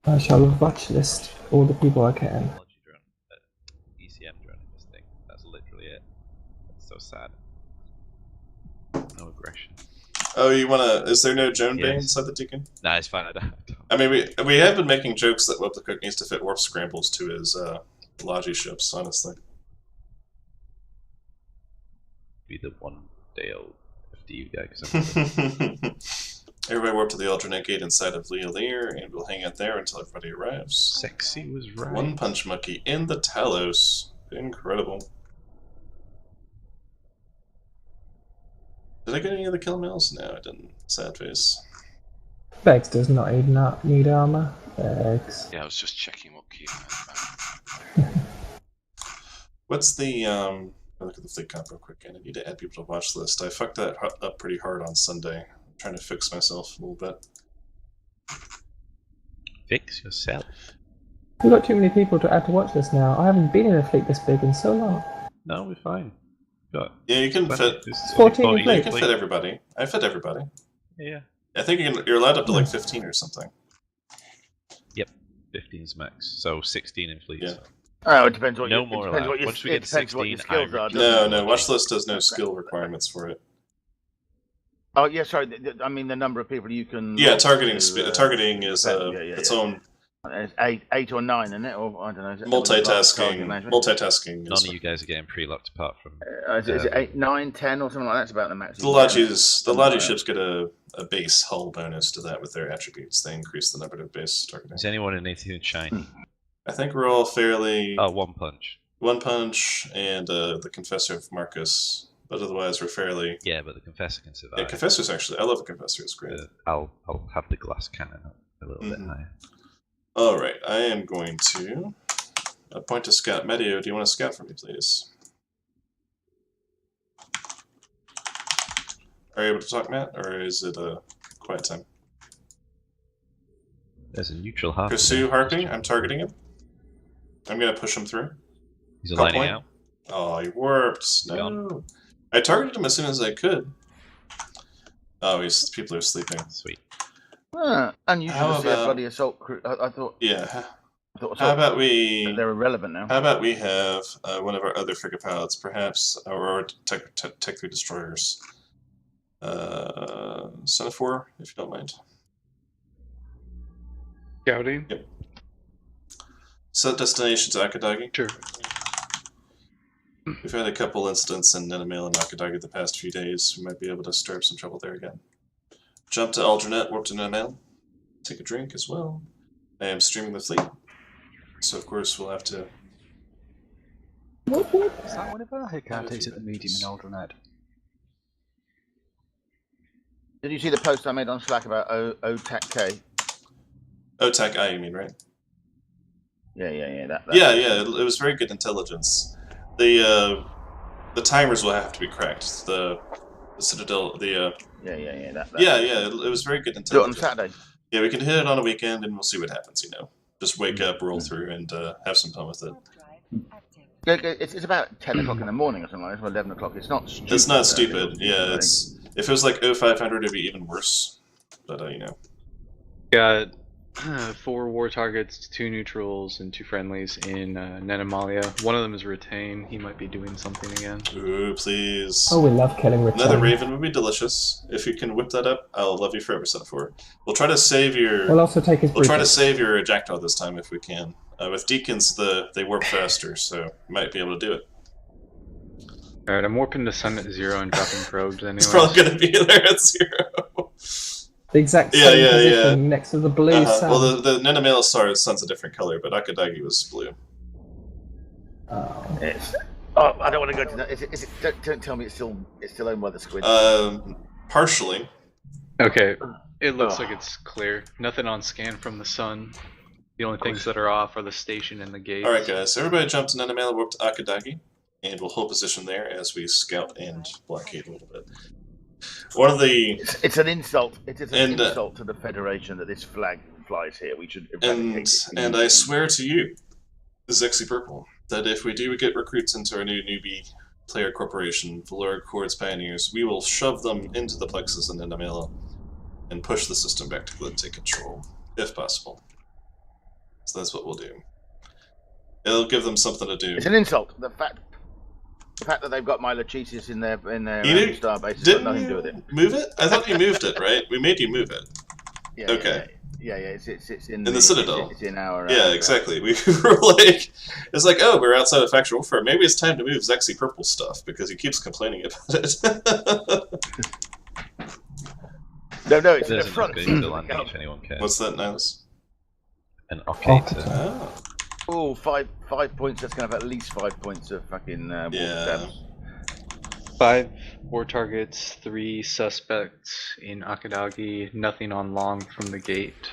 I shall watch list all the people I can. Technology drone, ECM drone in this thing. That's literally it. That's so sad. No aggression. Oh, you wanna? Is there no Joan Bay Yes. inside the Deacon? Nah, it's fine. I don't. I mean, we have been making jokes that Web the Cook needs to fit warp scrambles to his Logi ships. Honestly, Be the 1 day old FDU guy. Cause everybody warp to the alternate gate inside of Lear, and we'll hang out there until everybody arrives. Sexy was right. One Punch Monkey in the Talos. Incredible. Did I get any of the kill mails? No, I didn't. Sad face. Bex does not need armor. Bex. Yeah, I was just checking what key. What's the I'll look at the fleet comp real quick. I need to add people to watch list. I fucked that up pretty hard on Sunday. I'm trying to fix myself a little bit. Fix yourself. We've got too many people to add to watch list now. I haven't been in a fleet this big in so long. No, we're fine. Got Yeah, you can fit. it's 14 40, in You can fit everybody. I fit everybody. Yeah. I think you're allowed up to like 15 or something. Yep. 15's max. So 16 in fleet. Yeah. So. Oh, it depends what No it more depends allowed. what your, Once we it get to depends what your 16, I skills are. agree. doesn't No, it? watchlist has no skill requirements for it. Oh yeah, sorry. I mean the number of people you can. Yeah, lock targeting to, targeting is its own It's eight or nine, isn't it? Or I don't know. Is it multitasking. Multitasking. None of you guys are getting pre-locked apart from. Is it 8, 9, 10 or something like that? That's about the max. The Logi ships get a base hull bonus to that with their attributes. They increase the number of base targeting. Is anyone in 18 shiny? I think we're all fairly Oh, one punch. One Punch and the Confessor of Marcus, but otherwise we're fairly. Yeah, but the Confessor can survive. Yeah, Confessor's actually. I love the Confessor. It's great. I'll have the glass cannon up a little bit higher. All right, I am going to appoint a scout. Medio, do you want to scout for me, please? Are you able to talk, Matt, or is it a quiet time? There's a neutral harp. Pursue harping. I'm targeting him. I'm going to push him through. He's aligning out. Oh, he warped. No. I targeted him as soon as I could. Oh, people are sleeping. Sweet. Unusual How to see a about- bloody assault crew. I thought. Yeah. I thought How about we? they're irrelevant now. How about we have one of our other frigate pilots, perhaps, or Tech 3 destroyers? Semaphore, if you don't mind. Scouting? Yep. Set destination to Akadagi. Sure. We've had a couple incidents in Nenamail and Akadagi the past few days. We might be able to stir up some trouble there again. Jump to Aldernate, warp to Nenamail. Take a drink as well. I am streaming the fleet. So, of course, we'll have to... Is that one of our Hecates at the medium in Aldernate? Did you see the post I made on Slack about OTAC K? OTAC I, you mean, right? Yeah. Yeah, it was very good intelligence. The timers will have to be cracked. The Citadel, Yeah. it was very good Do it on intelligence. Saturday. Yeah, we can hit it on a weekend and we'll see what happens, you know. Just wake up, roll through, and have some fun with it. It's about 10 o'clock in the morning or something like that, or 11 o'clock. It's not stupid. It's not stupid, yeah, it's... If it was like 0500, it'd be even worse. But, you know. Got 4 war targets, 2 neutrals, and 2 friendlies in Nenamalia. One of them is Retain. He might be doing something again. Ooh, please. Oh, we love killing return. Another Raven would be delicious. If you can whip that up, I'll love you forever, Semaphore. We'll try to save your... We'll also take his We'll try to briefing. save your Jackdaw this time if we can. With Deacons, they warp faster, so might be able to do it. Alright, I'm warping to Sun at 0 and dropping probes anyway. It's probably going to be there at 0. The exact Yeah, same yeah, position yeah. next to the blue sun. Well, the Nenamail sun's a different color, but Akadagi was blue. Oh. I don't want to go to that. Is it, don't tell me it's still owned by the squid. Partially. Okay, it looks like it's clear. Nothing on scan from the Sun. The only things that are off are the station and the gates. Alright, guys, everybody jump to Nenamail and warp to Akadagi, and we'll hold position there as we scout and blockade a little bit. One of the... It's an insult. It is an And, insult to the Federation that this flag flies here. We should eradicate it. And I swear to you, Zexy Purple, that if we do get recruits into our new newbie player corporation, Valor Chords Pioneers, we will shove them into the plexus in Nenamail and push the system back to Glen take control, if possible. So that's what we'll do. It'll give them something to do. It's an insult. The fact that they've got my Lachesis in their You star base has got didn't nothing to do with it. move it? I thought you moved it, right? We made you move it. Yeah, Okay. Yeah. It's in the Citadel. It's in our. Yeah, exactly. We were like, it's like, oh, we're outside of factual warfare. Maybe it's time to move Zexy Purple stuff because he keeps complaining about it. No, it's in the There's an front. upgrade to landing if anyone cares. What's that, Nihilus? An occator. Oh. Oh, 5 points. That's gonna have at least 5 points of fucking war stabs. 5 war targets, 3 suspects in Akadagi, nothing on long from the gate.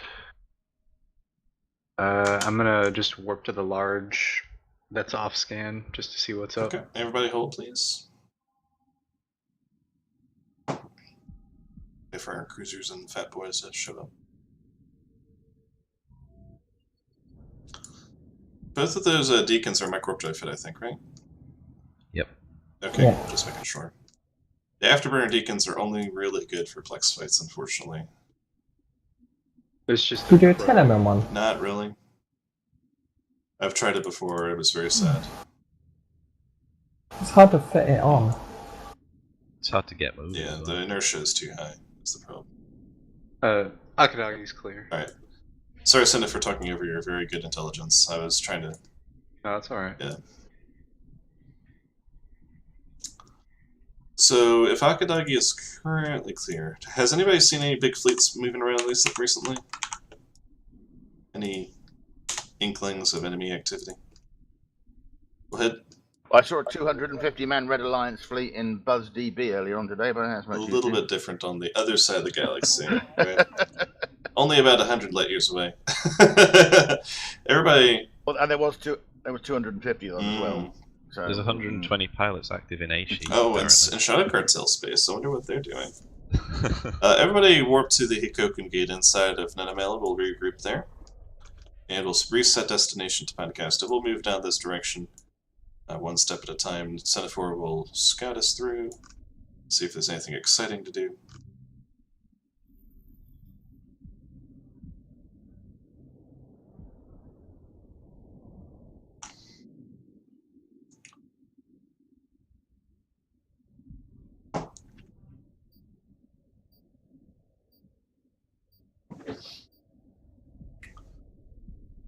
I'm gonna just warp to the large that's off scan just to see what's up. Okay, everybody hold, please. If our cruisers and fat boys show up. Both of those deacons are micro-warp fit, I think, right? Yep. Okay, Yeah. just making sure. The Afterburner deacons are only really good for plex fights, unfortunately. It's just Could you do a 10 mm one? Not really. I've tried it before, it was very sad. It's hard to fit it on. It's hard to get moving. Yeah, as the well. inertia is too high, that's the problem. Akadagi's clear. Alright. Sorry, Cinda, for talking over your very good intelligence. I was trying to... No, that's alright. Yeah. So, if Akadagi is currently clear, has anybody seen any big fleets moving around recently? Any inklings of enemy activity? Go ahead. I saw a 250-man Red Alliance fleet in Buzz DB earlier on today, but that's A much little bit different on the other side of the galaxy. Right? Only about 100 light years away. Everybody... Well, and there was 250 of them as well. So, There's 120 pilots active in A-Sheet. Oh, and Shadow Cartel space. I wonder what they're doing. Everybody warp to the Hikokun gate inside of Nenamela. We'll regroup there. And we'll reset destination to Panacasta. We'll move down this direction one step at a time. Semaphore will scout us through, see if there's anything exciting to do.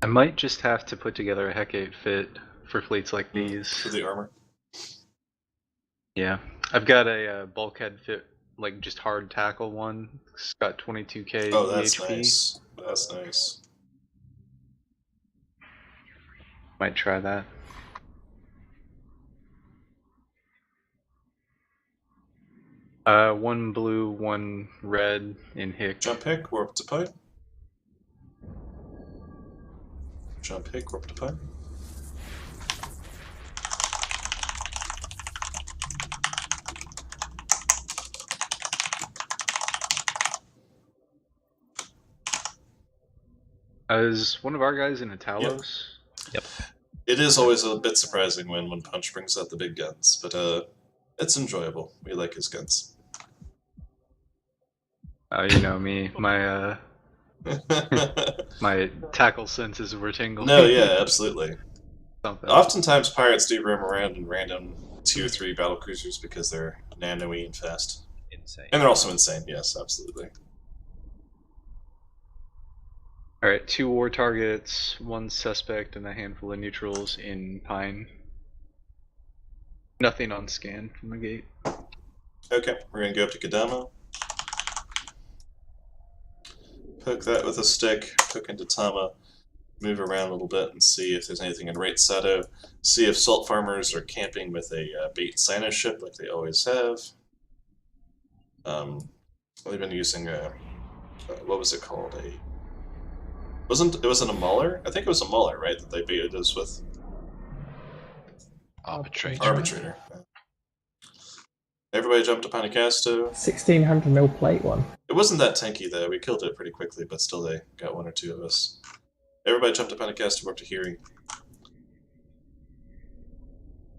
I might just have to put together a Hecate fit for fleets like these. For the armor. Yeah, I've got a bulkhead fit, like just hard tackle one. It's got 22k Oh, that's HP. nice. That's nice. Might try that. One blue, one red in Hick. Jump Hick, warp to pipe. Jump Hick, warp to pipe. Is one of our guys in a Talos? Yep. It is always a bit surprising when One Punch brings out the big guns, but it's enjoyable. We like his guns. You know me, my my tackle senses were tingling. No, yeah, absolutely. Something. Oftentimes pirates do roam around in random 2 or 3 battle cruisers because they're nano-y and fast. Insane. And they're also insane, yes, absolutely. Alright, 2 war targets, 1 suspect, and a handful of neutrals in Pine. Nothing on scan from the gate. Okay, we're gonna go up to Kadama. Poke that with a stick, poke into Tama, move around a little bit and see if there's anything in Right Sato. See if salt farmers are camping with a bait Sino ship like they always have. They've been using what was it called? It wasn't a Mauler? I think it was a Mauler, right? That they baited us with. Arbitrator. Everybody jumped to Panacasto. 1600mm plate one. It wasn't that tanky though. We killed it pretty quickly, but still they got 1 or 2 of us. Everybody jumped to Panacasto, we're up to Hearing.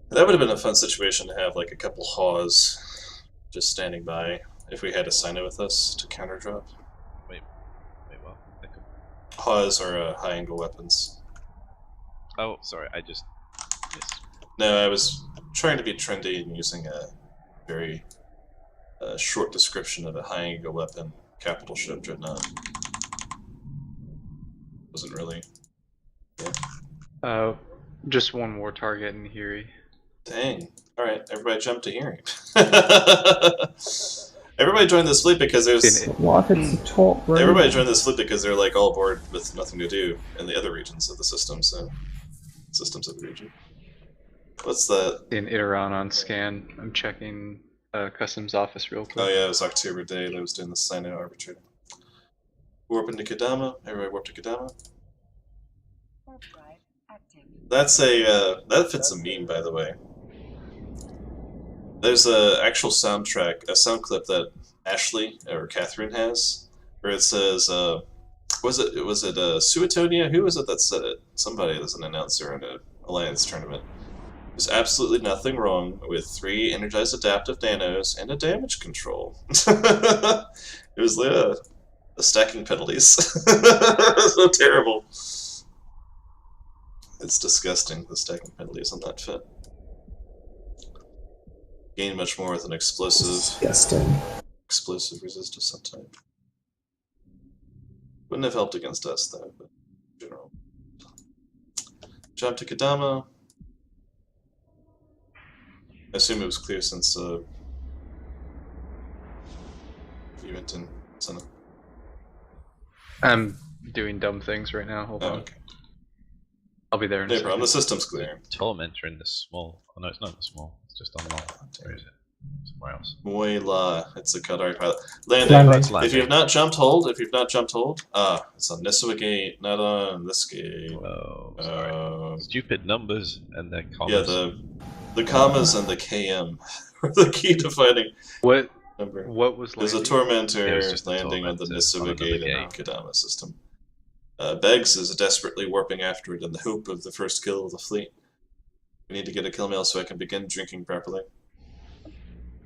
That would have been a fun situation to have like a couple Haws just standing by if we had a Sino with us to counter drop. Wait, what? Haws are high angle weapons. Oh, sorry, I just missed. No, I was trying to be trendy and using a very short description of a high-angle weapon, capital ship dreadnought. Wasn't really. Yeah. Just one war target in Hiri. Dang. Alright, everybody jump to hearing. Everybody joined this fleet because there's... What if it's a talk room? Everybody joined this fleet because they're like all bored with nothing to do in the other regions of the system, so... Systems of the region. What's that? In Iran on scan. I'm checking customs office real quick. Oh yeah, it was October Day that was doing the Sino arbitrator. Warp into Kadama. Everybody warp to Kadama. That's a, that fits a meme, by the way. There's a actual soundtrack, a sound clip that Ashley, or Catherine has, where it says, was it Suetonia? Who was it that said it? Somebody that's an announcer in an Alliance tournament. There's absolutely nothing wrong with 3 energized adaptive nanos and a damage control. It was the stacking penalties. So terrible. It's disgusting, the stacking penalties on that fit. Gain much more with an explosive resist of some type. Wouldn't have helped against us though, but in general. Jump to Kadama. I assume it was clear since you went in Senna. I'm doing dumb things right now. Hold on. Okay. I'll be there in a No second. problem, the system's clear. Tormentor in the small. Oh no, it's not in the small. It's just on long. Where is it? Somewhere else. Moila, it's a Qatari pilot. Landing. If you have not jumped, hold. If you've not jumped, hold. It's on Nisua Gate, not on this gate. Whoa, sorry. Stupid numbers and their commas. Yeah, the commas and the KM are the key to finding. What number. What was There's a landing? Tormentor landing on the Nisua Gate in the Kadama system. Beggs is desperately warping after it in the hope of the first kill of the fleet. We need to get a kill mail so I can begin drinking properly.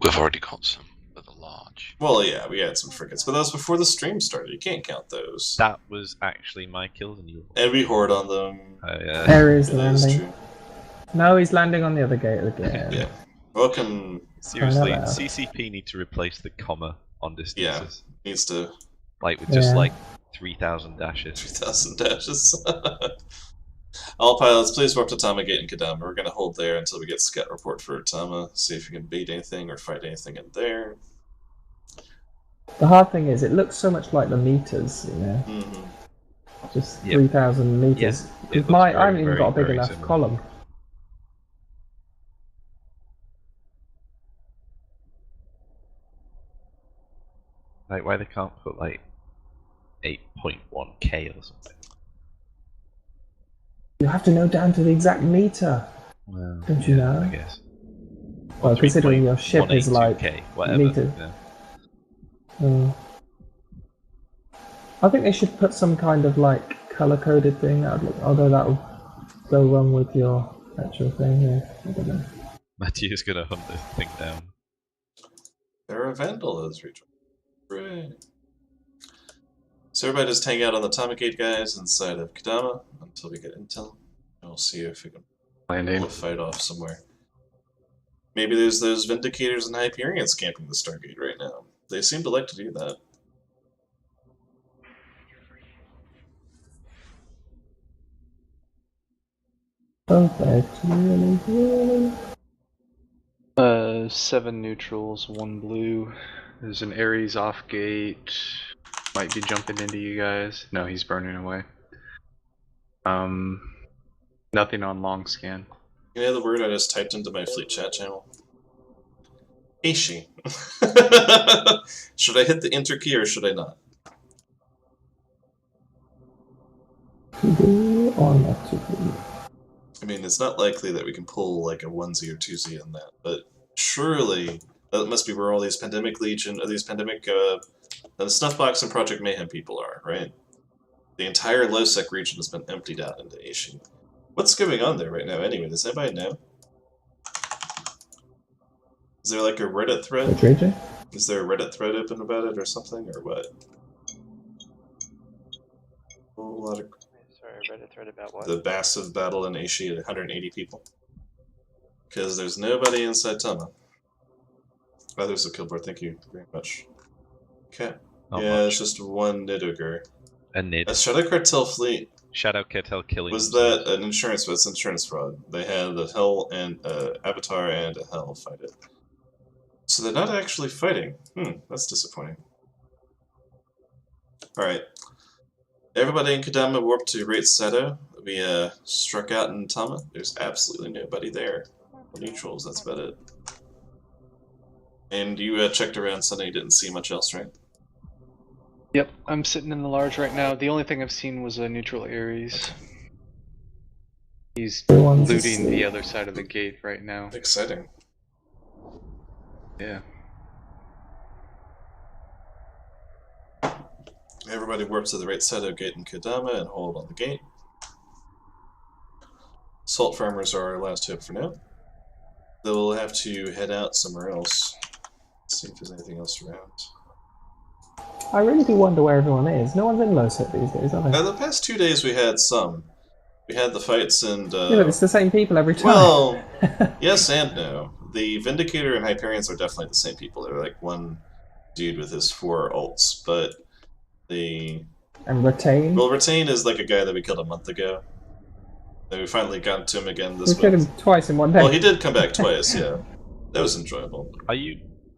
We've already got some with a large. Well, yeah, we had some frigates, but that was before the stream started. You can't count those. That was actually my kills, and you. And we horde on them. There is Yeah, that is landing. true. No, he's landing on the other gate again. Yeah. Welcome. Seriously, I know that. CCP need to replace the comma on distances. Needs to Like with just Yeah. like 3,000 dashes. 3,000 dashes. All pilots, please warp to Tama Gate in Kadama. We're going to hold there until we get scout report for Tama. See if we can beat anything or fight anything in there. The hard thing is, it looks so much like the meters, you know, just Yep. 3,000 meters. Yes, it looks I very, haven't even very, got a big very enough similar. column. Like why they can't put like 8.1k or something. You have to know down to the exact meter. Well, Don't you know? I guess. Well, considering your ship is like 3.182k, whatever. meter. Yeah. I think they should put some kind of like color-coded thing. Although that will go wrong with your actual thing. Yeah, I don't know. Matthew's gonna hunt this thing down. There are Vandal has rejoined. Hooray. So everybody just hang out on the Tama Gate, guys, inside of Kadama until we get intel. And we'll see if we can Landing. pull a fight off somewhere. Maybe there's those Vindicators and Hyperions camping the Stargate right now. They seem to like to do that. Perfect. Really. 7 neutrals, 1 blue. There's an Ares off gate. Might be jumping into you guys. No, he's burning away. Nothing on long scan. You know the word I just typed into my fleet chat channel? Aishi. Should I hit the enter key or should I not? To do or not to do? I mean, it's not likely that we can pull like a 1Z or 2Z in that, but surely that must be where all these Pandemic Legion, or these Pandemic, the Snuffbox and Project Mayhem people are, right? The entire lowsec region has been emptied out into Aishi. What's going on there right now anyway? Does anybody know? Is there like a Reddit thread? JJ? Is there a Reddit thread open about it or something, or what? A whole lot of... Sorry, Read a thread about what? The massive battle in Aishi at 180 people. Because there's nobody inside Tama. Oh, there's a kill board, thank you very much. Okay. Not yeah, much. it's just one Nidogar. A Nid. A Shadow Cartel fleet. Shadow Cartel killing. Was themselves. that an insurance? It's insurance fraud. They had a Hell and Avatar and a Hell fight it. So they're not actually fighting. That's disappointing. Alright. Everybody in Kadama warped to Great Seto. We struck out in Tama. There's absolutely nobody there. Neutrals, that's about it. And you checked around Sunday, you didn't see much else, right? Yep, I'm sitting in the large right now. The only thing I've seen was a neutral Ares. He's Everyone's looting asleep. the other side of the gate right now. Exciting. Yeah. Everybody warp to the right Seto gate in Kadama and hold on the gate. Salt farmers are our last hope for now. They'll have to head out somewhere else. See if there's anything else around. I really do wonder where everyone is. No one's in lowsec these days, are they? The past 2 days we had some. We had the fights and... Yeah, but it's the same people every time. Well, yes and no. The Vindicator and Hyperions are definitely the same people. They're like one dude with his 4 ults, but the... And Retain? Well, Retain is like a guy that we killed a month ago. And we finally got to him again this We killed month. him twice in one day. Well, he did come back twice, yeah. That was enjoyable. Are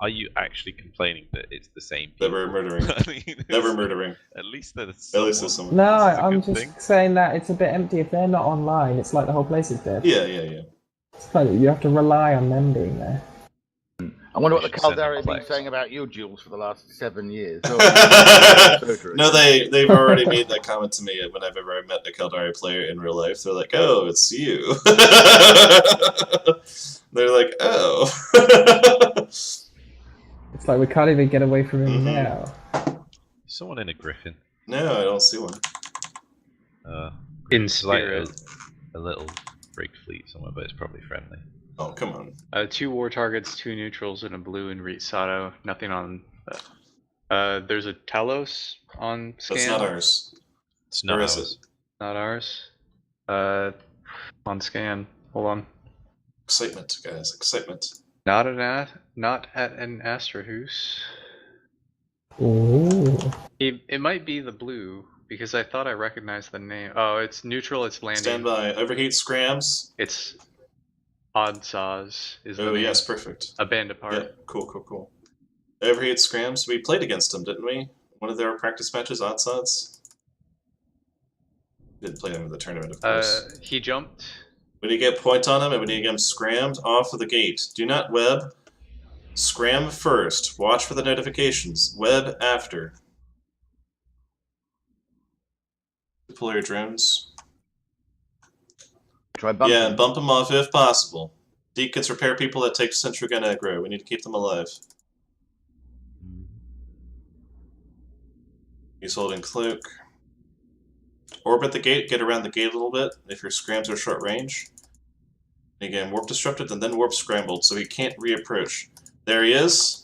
you actually complaining that it's the same That people? we're murdering. I mean, That we're murdering. At least there's At least there's someone. No, This is a I'm good just thing. saying that it's a bit empty. If they're not online, it's like the whole place is dead. Yeah, yeah, yeah. It's like you have to rely on them being there. I wonder what We the should send them Caldari have been flags. saying about you, Jules, for the last 7 years. No, they've already made that comment to me whenever I met a Caldari player in real life. They're like, "Oh, it's you." They're like, "Oh." It's like we can't even get away from him Mhm. now. Someone in a griffin. No, I don't see one. In It's like spirit. a little rigged fleet somewhere, but it's probably friendly. Oh, come on. 2 war targets, 2 neutrals, and a blue in Sato. Nothing on... there's a Talos on scan. That's not ours. It's not Or is ours. Not ours. On scan. Hold on. Excitement, guys. Excitement. Not at an Astrahus. Ooh. It might be the blue, because I thought I recognized the name. Oh, it's neutral, it's landing. Stand by. Overheat scrams. It's Oddsaz is the Oh, name. yes, perfect. A band apart. Yeah, cool, cool, cool. Overheat scrams. We played against them, didn't we? One of their practice matches, odds. Didn't play them in the tournament, of course. He jumped. We need to get point on him, and we need to get him scrammed off of the gate. Do not web. Scram first. Watch for the notifications. Web after. Deploy your drones. Try bumping. Yeah, and bump them off if possible. Deacons repair people that take Centrigun aggro. We need to keep them alive. He's holding cloak. Orbit the gate, get around the gate a little bit if your scrams are short range. And again, warp disrupted and then warp scrambled, so he can't reapproach. There he is.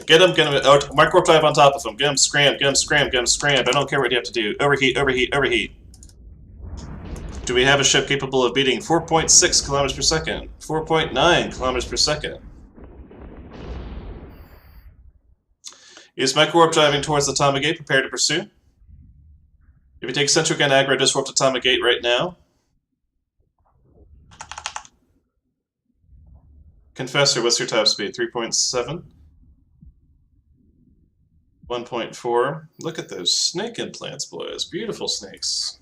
Get him, oh, micro drive on top of him. Get him scrammed, get him scrammed, get him scrammed. I don't care what you have to do. Overheat, overheat, overheat. Do we have a ship capable of beating 4.6 kilometers per second? 4.9 kilometers per second. Is micro-warp driving towards the Tama Gate? Prepare to pursue. If you take Central Gun aggro, just warp to Tama Gate right now. Confessor, what's your top speed? 3.7? 1.4. Look at those snake implants, boys. Beautiful snakes.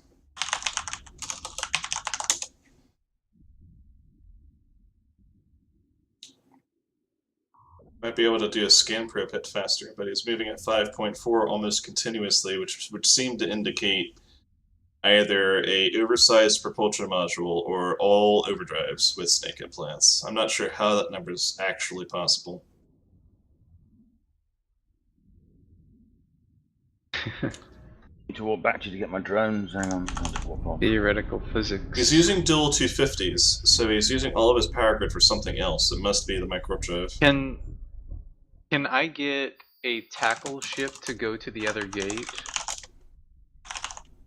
Might be able to do a scan probe hit faster, but he's moving at 5.4 almost continuously, which seemed to indicate either a oversized propulsion module or all overdrives with snake implants. I'm not sure how that number is actually possible. Need to walk back to you to get my drones. Hang on. I'll just walk off. Theoretical physics. He's using dual 250s, so he's using all of his power grid for something else. It must be the micro drive. Can I get a tackle ship to go to the other gate.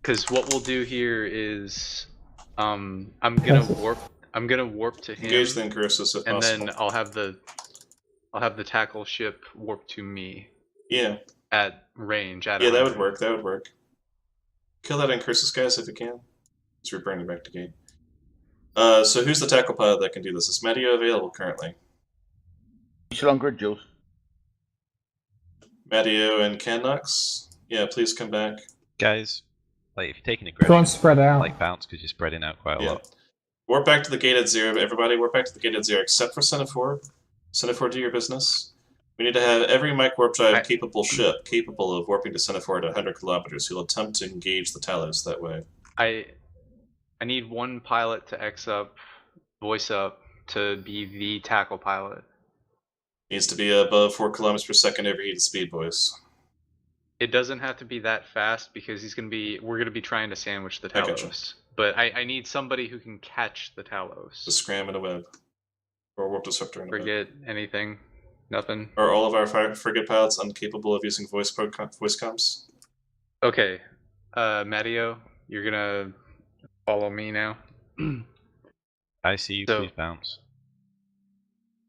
Because what we'll do here is, I'm gonna warp to him, Engage the Incursus if and possible. then I'll have the tackle ship warp to me. Yeah. At range. At Yeah, that 100. would work. That would work. Kill that Incursus, guys, if you can. Let's reburn you back to gate. So who's the tackle pilot that can do this? Is Matteo available currently? Still on grid, Jules. Matteo and Canox? Yeah, please come back. Guys, like if you're taking Everyone aggression, spread out. like bounce because you're spreading out quite a lot. Warp back to the gate at 0. Everybody, warp back to the gate at 0, except for Semaphore. Semaphore, do your business. We need to have every mic warp drive capable ship capable of warping to Semaphore at 100 kilometers. Who'll attempt to engage the Talos that way. I need one pilot to X up, voice up, to be the tackle pilot. Needs to be above 4 kilometers per second overheated speed, boys. It doesn't have to be that fast because we're gonna be trying to sandwich the I gotcha. Talos. But I need somebody who can catch the Talos. The scram in a web. Or warp disruptor in a web. Forget anything. Nothing. Are all of our frigate pilots incapable of using voice comms? Okay. Matteo, you're gonna follow me now. I see you, So- please bounce.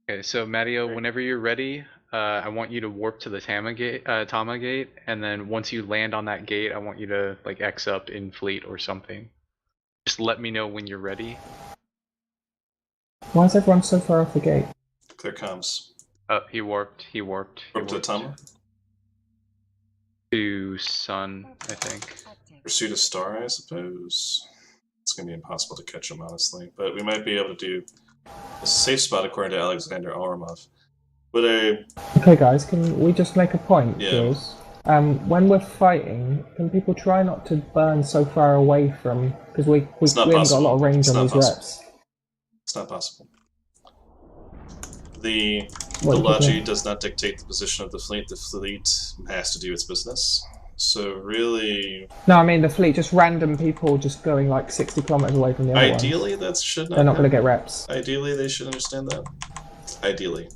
Okay, so Matteo, whenever you're ready, I want you to warp to the Tama gate, and then once you land on that gate, I want you to like X up in fleet or something. Just let me know when you're ready. Why is everyone so far off the gate? Clear comms. He warped. Warp to the Tama? To Sun, I think. Pursuit of Star, I suppose. It's going to be impossible to catch him, honestly. But we might be able to do a safe spot according to Alexander Aramov. But Okay, guys, can we just make a point, Yeah. Jules? When we're fighting, can people try not to burn so far away from... Because we haven't got a possible. lot of range It's on not these possible. reps. it's not possible. The What do you Logi think? does not dictate the position of the fleet. The fleet has to do its business. So really, No, I mean the fleet, just random people just going like 60 kilometers away from the other ones. ideally, that should not They're not going to happen. get reps. Ideally, they should understand that. Ideally.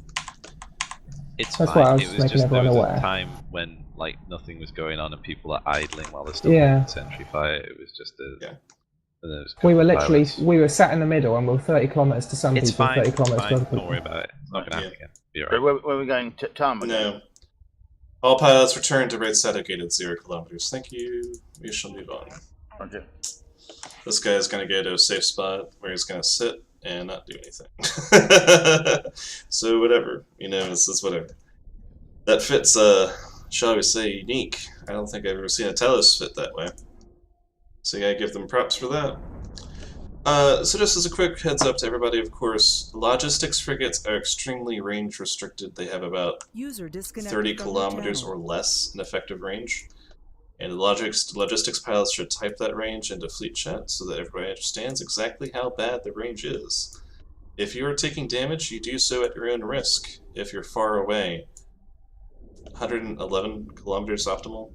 It's That's fine. why I was It was making just there everyone was aware. a time when like nothing was going on and people are idling while they're still Yeah. doing sentry fire. It was just a. Yeah. And there was a We were couple of literally, pilots. we were sat in the middle and we were 30 kilometers to some It's people, fine. 30 It's kilometers to fine. other people. Don't worry about it. It's not going to happen again. Be So alright. where are we going? Tama? No. All pilots return to Red Seta Gate at 0 kilometers. Thank you. We shall move on. Roger. This guy is going to go to a safe spot where he's going to sit and not do anything. So whatever, this is whatever. That fits, shall we say, unique. I don't think I've ever seen a Talos fit that way. So you gotta give them props for that. So just as a quick heads up to everybody, of course, logistics frigates are extremely range restricted. They have about 30 kilometers or less in effective range. And the logistics pilots should type that range into fleet chat so that everybody understands exactly how bad the range is. If you are taking damage, you do so at your own risk. If you're far away, 111 kilometers optimal.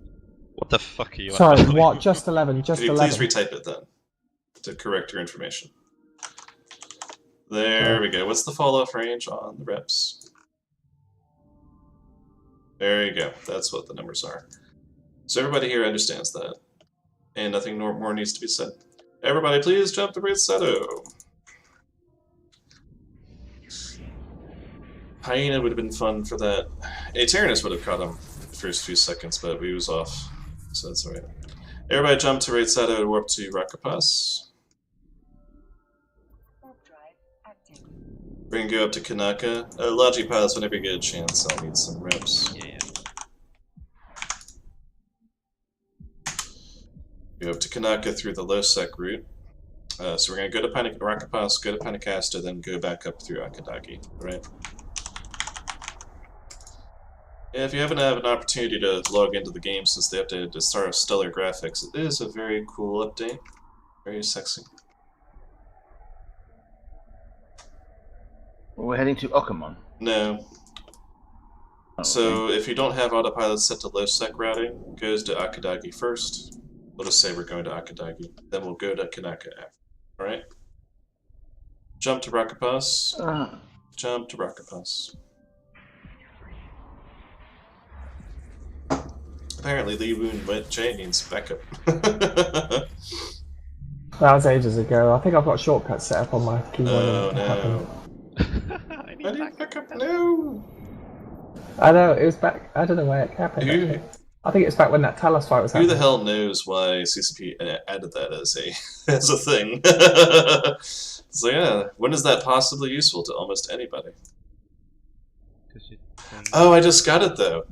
What the fuck are you? Sorry, on about? what? Just 11, just Could you 11. please retype it then, to correct your information? There we go. What's the fall-off range on the reps? There you go. That's what the numbers are. So everybody here understands that. And nothing more needs to be said. Everybody please jump to Red Seto. Hyena would have been fun for that. A Tyrannus would have caught him the first few seconds, but we was off. So that's alright. Everybody jump to Red Seto and warp to Rakapas. We're gonna go up to Kanaka. Logi pilots, whenever you get a chance, I'll need some reps. Yeah. Go up to Kanaka through the lowsec route. So we're gonna go to Rakapas, go to Panacasta, then go back up through Akadagi. Right? Yeah, if you haven't had an opportunity to log into the game since they updated to Star of Stellar Graphics, it is a very cool update. Very sexy. Well, we're heading to Okamon. No. Oh, So if you don't have autopilot set to lowsec routing, goes to Akadagi first. We'll just say we're going to Akadagi. Then we'll go to Kanaka after. Alright? Jump to Rakapas. Jump to Rakapas. apparently Lee Woon Chain needs backup. That was ages ago. I think I've got shortcuts set up on my keyboard. Oh and it happened. no. I need backup. No. I know, it was back. I don't know where it happened. Who- I think it's back when that Talos fight was Who happening. the hell knows why CCP added that as a thing? So yeah, when is that possibly useful to almost anybody? Oh, I just got it though.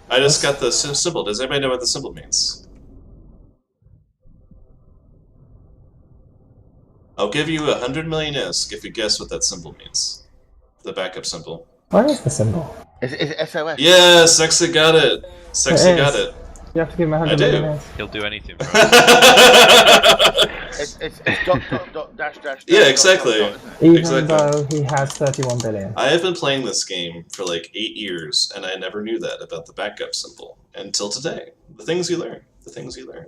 I just got the symbol. Does anybody know what the symbol means? I'll give you 100 million ISK if you guess what that symbol means. The backup symbol. Where is the symbol? Is it SOS? Yeah, Sexy got it. Sexy It got is. it. You have to give him 100 I do. million. He'll do anything for us. It's dot dash dash. Yeah, dot, exactly. dot, isn't it? Even Exactly. though he has 31 billion. I have been playing this game for like 8 years, and I never knew that about the backup symbol until today. The things you learn. The things you learn.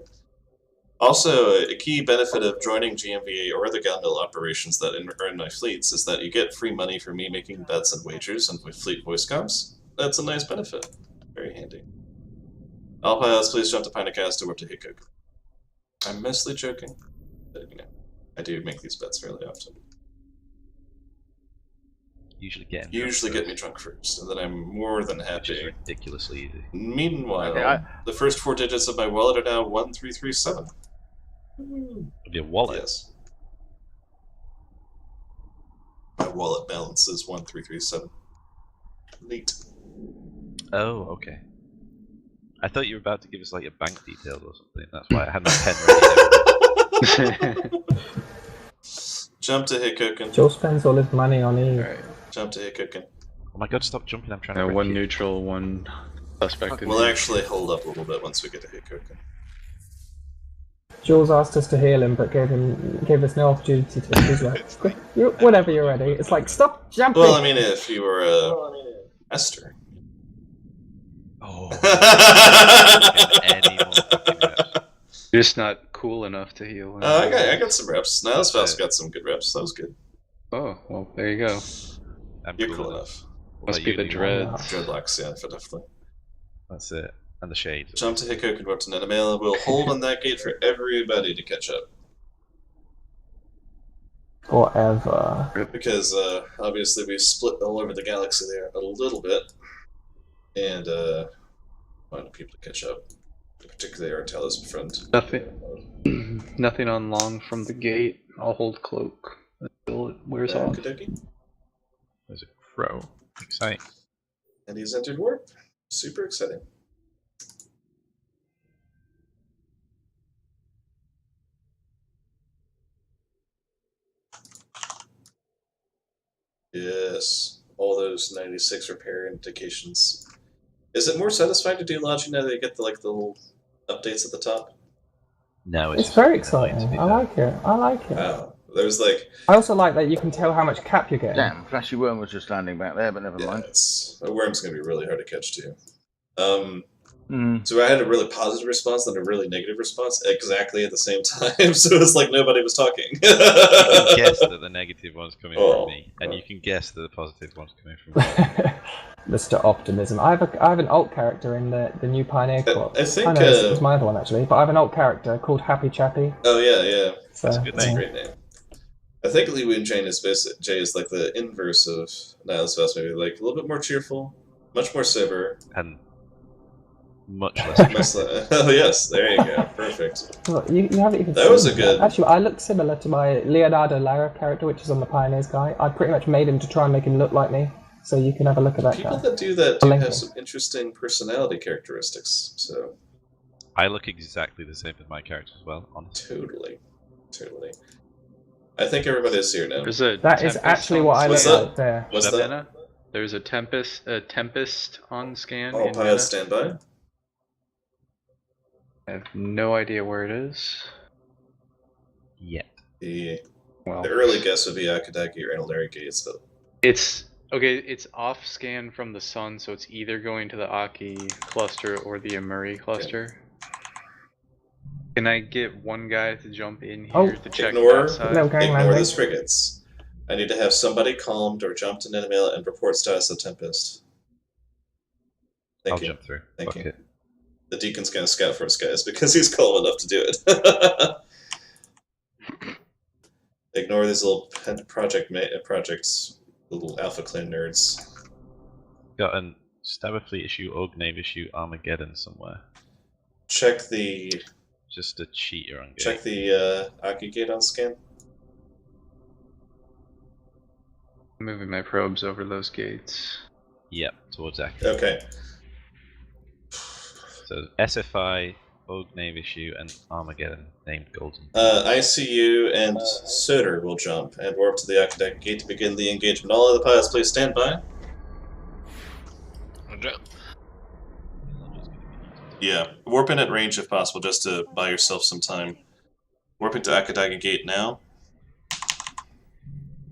Also, a key benefit of joining GMVA or other gun mill operations that earn my fleets is that you get free money for me making bets and wagers and with fleet voice comms. That's a nice benefit. Very handy. All pilots, please jump to Pinecast to warp to Hickok. I'm mostly joking, but you know, I do make these bets fairly often. Usually get Me drunk first, and then I'm more than which is happy. ridiculously easy. Meanwhile, Okay, the first 4 digits of my wallet are now 1337. Of your wallet. Yes. My wallet balance is 1337. Neat. Oh, okay. I thought you were about to give us like your bank details or something. That's why I had my pen ready. Jump to Hickoken. Joe spends all his money on Eve. Alright. Jump to Hickoken. Oh my god, stop jumping, I'm trying to break One you. neutral, one suspect. We'll actually hold up a little bit once we get to Hickoken. Jules asked us to heal him, but gave us no opportunity to. He's like, whenever you're ready. It's like, stop jumping. Well, I mean, if you were Esther. Oh. Any more fucking reps. You're just not cool enough to heal. I got some reps. Now this fell's got some good reps. That was good. Oh, well, there you go. I'm You're cool enough. What Must about be you, the Lee? dreads. Dreadlocks, yeah, definitely. That's it. And the shades. Jump to Hickoken and warp to Nenamela. We'll hold on that gate for everybody to catch up. Whatever. Because obviously we split all over the galaxy there a little bit. And wanted people to catch up. Particularly our Talos friend. Nothing on long from the gate. I'll hold cloak until it wears off. Okey-dokey. There's a crow. Exciting. And he's entered warp. Super exciting. Yes, all those 96 repair indications. Is it more satisfying to do lodging now that you get the little updates at the top? No, It's very exciting. I like it. I like it. Wow. There's like, I also like that you can tell how much cap you're getting. Damn, Flashy Worm was just landing back there, but never yeah, mind. a worm's gonna be really hard to catch too. Mm. So I had a really positive response and a really negative response exactly at the same time. So it's like nobody was talking. You can guess that the negative one's coming Oh. from me, and you can guess that the positive one's coming from me. Mr. Optimism. I have an alt character in the new Pioneer Corps. I think, know it's my other one actually, but I have an alt character called Happy Chappy. Oh yeah. So, That's a good That's a name. great name. I think Lee Woon Jane is like the inverse of Nihilus Vest, maybe like a little bit more cheerful, much more sober. And much less. Oh yes, there you go, perfect. Look, you haven't even That seen was a him good- yet. Actually, I look similar to my Leonardo Lara character, which is on the Pioneers guy. I pretty much made him to try and make him look like me, so you can have a look at that People guy. that do that do Lincoln. have some interesting personality characteristics. So I look exactly the same as my character as well, honestly. totally. I think everybody's here now. There's a That is Tempest actually on what I look What's scan. that? like there. What's that? Savannah? There's a Tempest on scan. All in pilots Meta. stand by. I have no idea where it is. Yet. The Well, early guess would be Akadaki or Enelary Gates, but it's okay. It's off scan from the sun, so it's either going to the Aki cluster or the Amuri cluster. Can I get one guy to jump in here Oh. to check Ignore- that side? No, gang ignore landing. those frigates. I need to have somebody calmed or jump to Nenamela and report status of Tempest. I'll Thank you. jump through. Thank Fuck you. it. The Deacon's gonna scout for us, guys, because he's calm enough to do it. Ignore these little projects, little Alpha Clan nerds. Got an Stabber Fleet issue, Org Nave issue, Armageddon somewhere. Check the Just a cheater on game. check the Aki gate on scan. Moving my probes over those gates. Yep, towards Aki. Okay. So SFI, Org Nave issue, and Armageddon named Golden. ICU and Soder will jump and warp to the Akadaka gate to begin the engagement. All other pilots, please stand by. Roger. Yeah, warp in at range if possible, just to buy yourself some time. Warping to Akadaka gate now.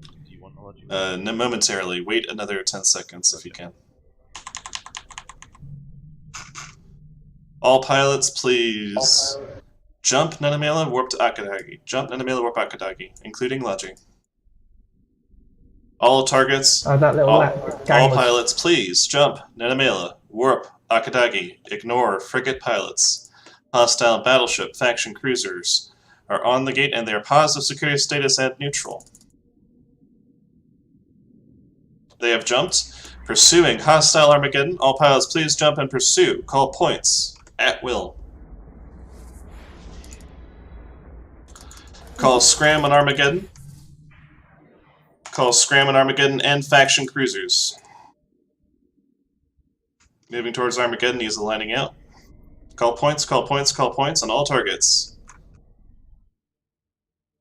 Do you want knowledge? No, momentarily. Wait another 10 seconds if you can. All pilots, please jump Nanamela, warp to Akadagi. Jump Nanamela, warp Akadagi, including Lodging. All targets, That little all gang was- pilots, please jump Nanamela, warp Akadagi. Ignore frigate pilots. Hostile battleship, faction cruisers are on the gate and they are positive security status at neutral. They have jumped. Pursuing hostile Armageddon. All pilots, please jump and pursue. Call points. At will. Call Scram on Armageddon. Call Scram on Armageddon and faction cruisers. Moving towards Armageddon, he's aligning out. Call points, call points, call points on all targets.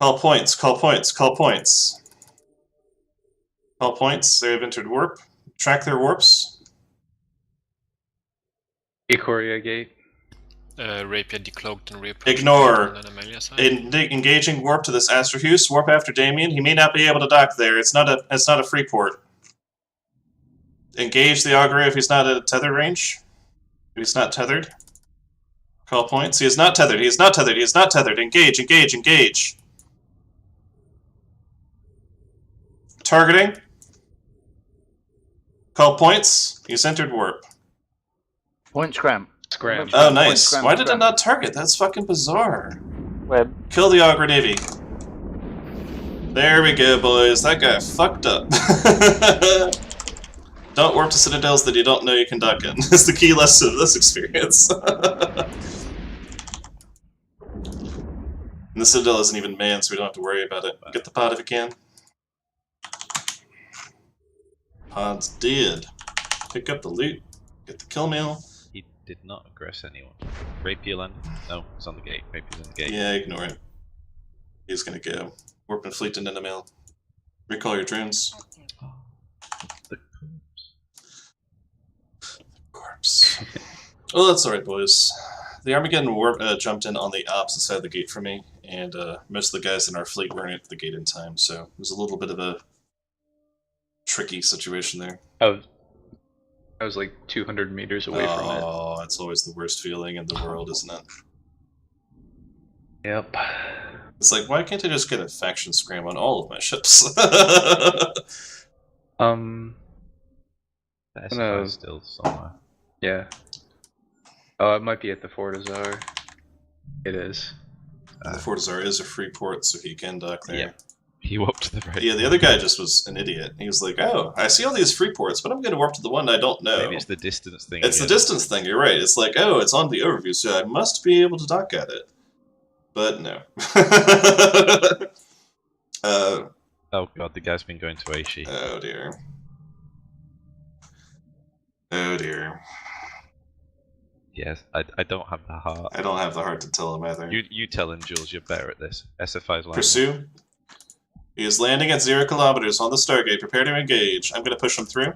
Call points, call points, call points. Call points, they have entered warp. Track their warps. Ikoria gate. Rapier decloaked and reapproached. Ignore. On Amelia side. Engaging warp to this Astrahus. Warp after Damien. He may not be able to dock there. It's not a free port. Engage the augury if he's not at a tethered range. If he's not tethered. Call points. He is not tethered. He is not tethered. He is not tethered. Engage, engage, engage. Targeting. Call points. He's entered warp. Point scram. Scram. Oh, nice. Scram, Why did it scram. not target? That's fucking bizarre. Web. Kill the Augur Navy. There we go, boys. That guy fucked up. Don't warp to citadels that you don't know you can dock in. That's the key lesson of this experience. And the citadel isn't even manned, so we don't have to worry about it. Get the pod if you can. Pod's dead. Pick up the loot. Get the kill mail. He did not aggress anyone. Rapier landed? No, it's on the gate. Rapier's on the gate. Yeah, ignore it. He's gonna go. Warp and fleet into the mail. Recall your drones. The Corpse. Well, that's alright, boys. The Armageddon warp jumped in on the opposite side of the gate for me, and most of the guys in our fleet weren't at the gate in time, so it was a little bit of a tricky situation there. I was like 200 meters away from it. Oh, it's always the worst feeling in the world, isn't it? Yep. It's like, why can't I just get a faction scram on all of my ships? The SFI No. is still somewhere. Yeah. Oh, it might be at the Fort Azar. It is. The Fort Azar is a free port, so he can dock there. Yeah. He warped to the right. Yeah, the other guy just was an idiot. He was like, oh, I see all these free ports, but I'm going to warp to the one I don't know. Maybe it's the distance thing. It's the again. distance thing, you're right. It's like, oh, it's on the overview, so I must be able to dock at it. But no. Oh god, the guy's been going to Aishi. Oh dear. Oh dear. Yes, I don't have the heart. I don't have the heart to tell him either. You tell him, Jules, you're better at this. SFI's landing. Pursue. He is landing at 0 kilometers on the Stargate. Prepare to engage. I'm going to push him through.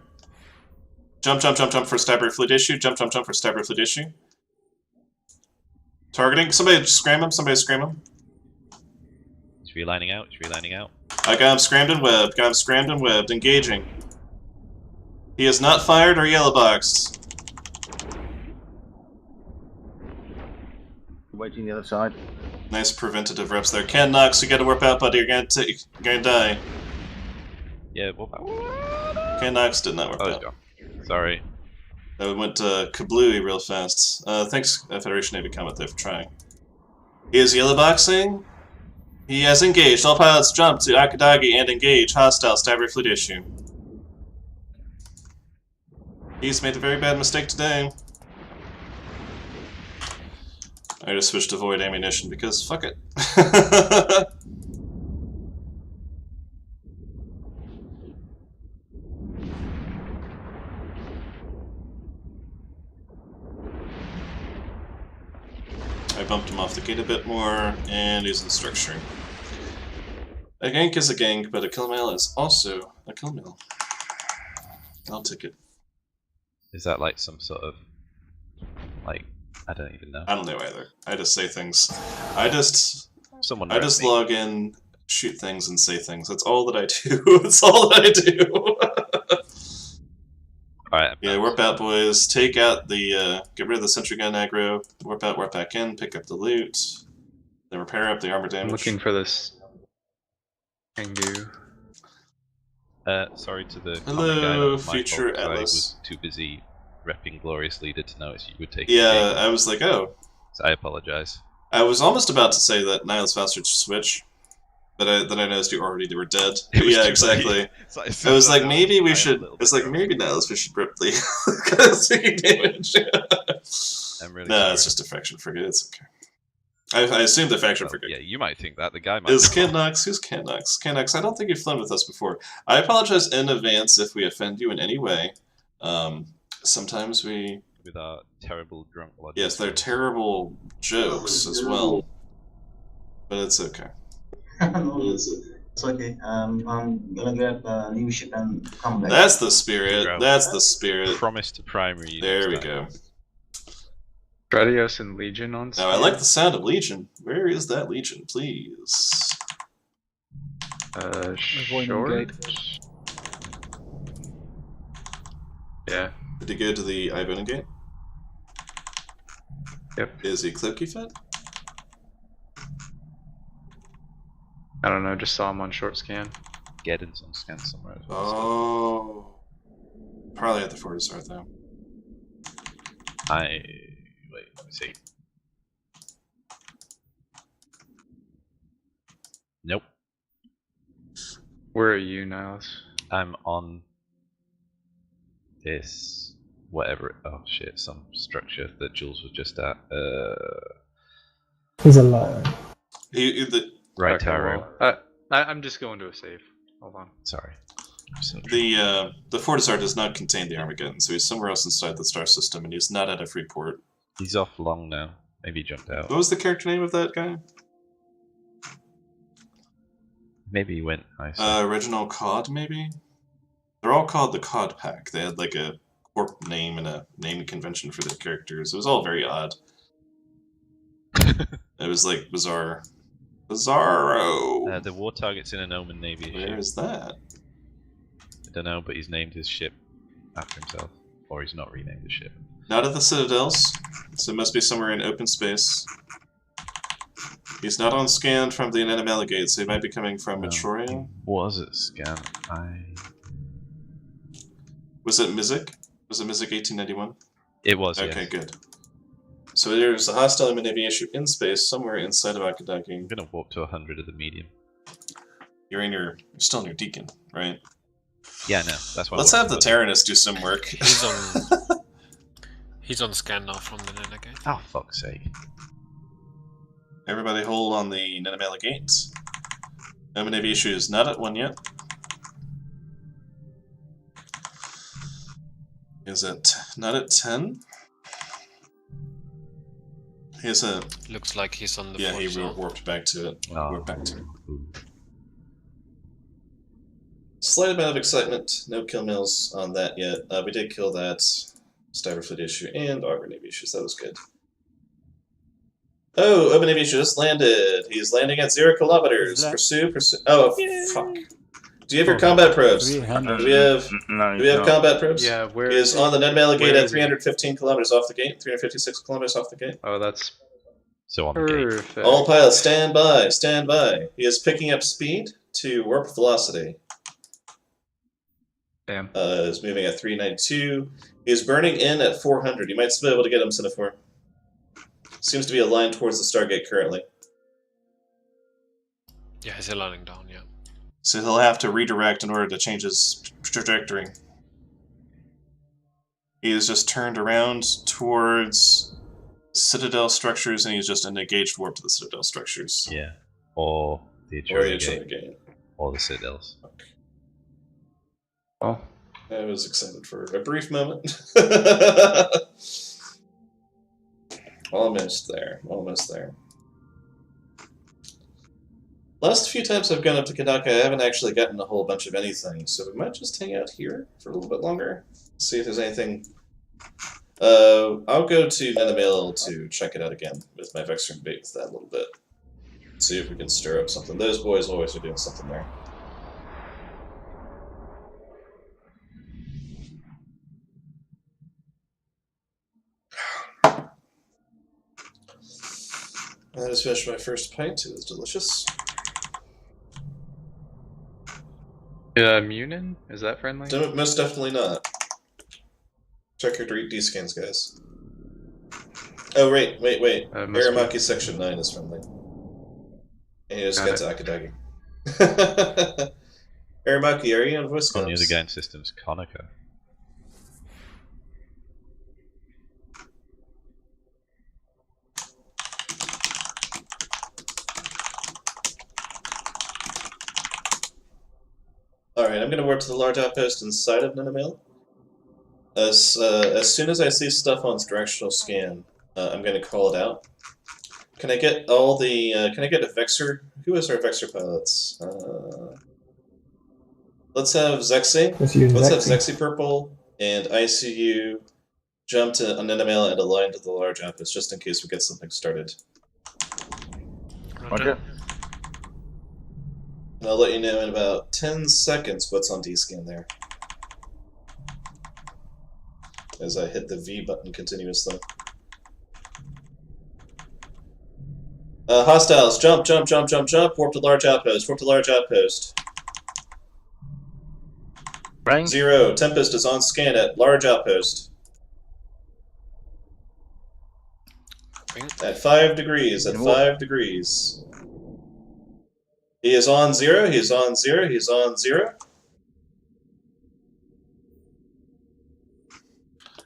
Jump, jump, jump, jump for Stabber Fleet issue. Jump, jump, jump for Stabber Fleet issue. Targeting. Somebody scram him. Somebody scram him. He's relining out. He's relining out. I got him scrammed and webbed. Got him scrammed and webbed. Engaging. He is not fired or yellow boxed. Waiting the other side. Nice preventative reps there. Ken Knox, you gotta warp out, buddy. You're gonna die. Yeah, well, Ken Knox did not warp oh, he's out. gone. Sorry. That went kablooey real fast. Thanks, Federation Navy Comet, there for trying. He is yellow boxing. He has engaged. All pilots jump to Akadagi and engage. Hostile Stabber fleet issue. He's made a very bad mistake today. I just switched to void ammunition because fuck it. I bumped him off the gate a bit more, and he's in structure. A gank is a gank, but a kill mail is also a kill mail. I'll take it. Is that like some sort of, like, I don't even know. I don't know either. I just say things. I just Someone log in, shoot things, and say things. That's all that I do. That's all that I do. Alright. Yeah, warp out, boys. Take out the, get rid of the sentry gun aggro. Warp out, warp back in, pick up the loot. Then repair up the armor damage. I'm looking for this Tengu. Sorry to the Hello, comment guy, future my fault, I Atlas. was too busy repping Glorious Leader to notice you would take Yeah, I was like, oh. So I apologize. I was almost about to say that Nihilus Faster switch, but then I noticed you already were dead. It was Yeah, too exactly. late. I was like, maybe we I am a should. little It's bit like drunk. maybe Nihilus we should rip the taking damage. I'm really No, sorry. it's just a faction frigate. It's okay. I assume the faction Well, frigate. yeah, you might think that. The guy might Is be wrong. Canox? Who's Canox? Canox, I don't think you've flown with us before. I apologize in advance if we offend you in any way. Sometimes we... With our terrible drunk logic. Yes, they're terrible jokes as well. But it's okay. No, it's okay. I'm gonna get a new ship and come back. That's the spirit. Grow. That's the spirit. Promise to primary you There we next time. go. Stratios and Legion on Now, I like the sound of Legion. Where is that Legion, please? Avoiding Short? gate. Yeah. Did he go to the Ivona gate? Yep. Is he Cloaky fed? I don't know, just saw him on short scan. Geddon's on scan somewhere as well. Oh. Probably at the Fortisar, though. Wait, let me see. Nope. Where are you, Niles? I'm on this whatever. Oh shit! Some structure that Jules was just at. He's alone. Right Okay, tower. well, I'm just going to a save. Hold on. Sorry. I'm so The Fortisar does not contain the Armageddon, so he's somewhere else inside the star system, and he's not at a free port. He's off long now. Maybe he jumped out. What was the character name of that guy? Maybe he went nice. Reginald Cod, maybe? They're all called the Cod Pack. They had like a corp name and a naming convention for their characters. It was all very odd. It was like bizarre. Bizarro! The war target's in an Omen Navy Where ship. is that? I don't know, but he's named his ship after himself. Or he's not renamed his ship. Not at the Citadels, so it must be somewhere in open space. He's not on scan from the Animala Gate, so he might be coming from Metroria. Was it scan? Was it Mizik? Was it Mizik 1891? It was, Okay, yes. good. So there's a hostile human navy issue in space somewhere inside of Akadaki. I'm gonna warp to 100 of the medium. You're still in your Deacon, right? Yeah, no, that's why. Let's have the Terranist do some work. He's on. He's on scan now from the Nenegate. Oh, fuck's sake. Everybody hold on the Nenamela Gate. Human navy issue is not at 1 yet. Is it not at 10? He's a... Looks like he's on the. Yeah, he Fortisar. warped back to it. Oh. Warped back to it. Slight amount of excitement. No kill mills on that yet. We did kill that Stabber Fleet issue and Auger Navy issues. That was good. Oh, Open Navy issue just landed. He's landing at 0 kilometers. Pursue. Oh, fuck. Do you have your combat probes? Do we have combat probes? Yeah, where He is on the Nenmala Gate Where at is he? 315 kilometers off the gate. 356 kilometers off the gate. Oh, that's So on the gate. perfect. All pilots, stand by, stand by. He is picking up speed to warp velocity. Damn. Is moving at 392. He's burning in at 400. You might still be able to get him, Sinafor. Seems to be aligned towards the Stargate currently. Yeah, he's aligning down, yeah. So he'll have to redirect in order to change his trajectory. He is just turned around towards Citadel structures, and he's just an engaged warp to the Citadel structures. Yeah. Or the Eternal Gate. Gate. Or the Citadels. Okay. Oh. I was excited for a brief moment. Almost there. Almost there. Last few times I've gone up to Kadaka, I haven't actually gotten a whole bunch of anything, so we might just hang out here for a little bit longer. See if there's anything. I'll go to Nenamail to check it out again with my Vexer and bait with that a little bit. See if we can stir up something. Those boys always are doing something there. I just finished my first pint. It was delicious. Munin? Is that friendly? Most definitely not. Check your D-scans, guys. Oh, wait. Aramaki Section 9 is friendly. And you just got to Akadagi. Aramaki, are you on voice comms? On the other game systems, Conoco. Alright, I'm going to warp to the large outpost inside of Nenamail. As soon as I see stuff on directional scan, I'm going to call it out. Can I get all the, can I get a Vexer? Who is our Vexer pilots? Let's have Zexi. Let's have Zexi Purple and ICU jump to Nenamail and align to the large outpost just in case we get something started. Roger. And I'll let you know in about 10 seconds what's on D-scan there. As I hit the V button continuously. Hostiles, jump, warp to large outpost. Range. 0, Tempest is on scan at large outpost. At 5 degrees, at 5 degrees. He is on 0, he's on 0.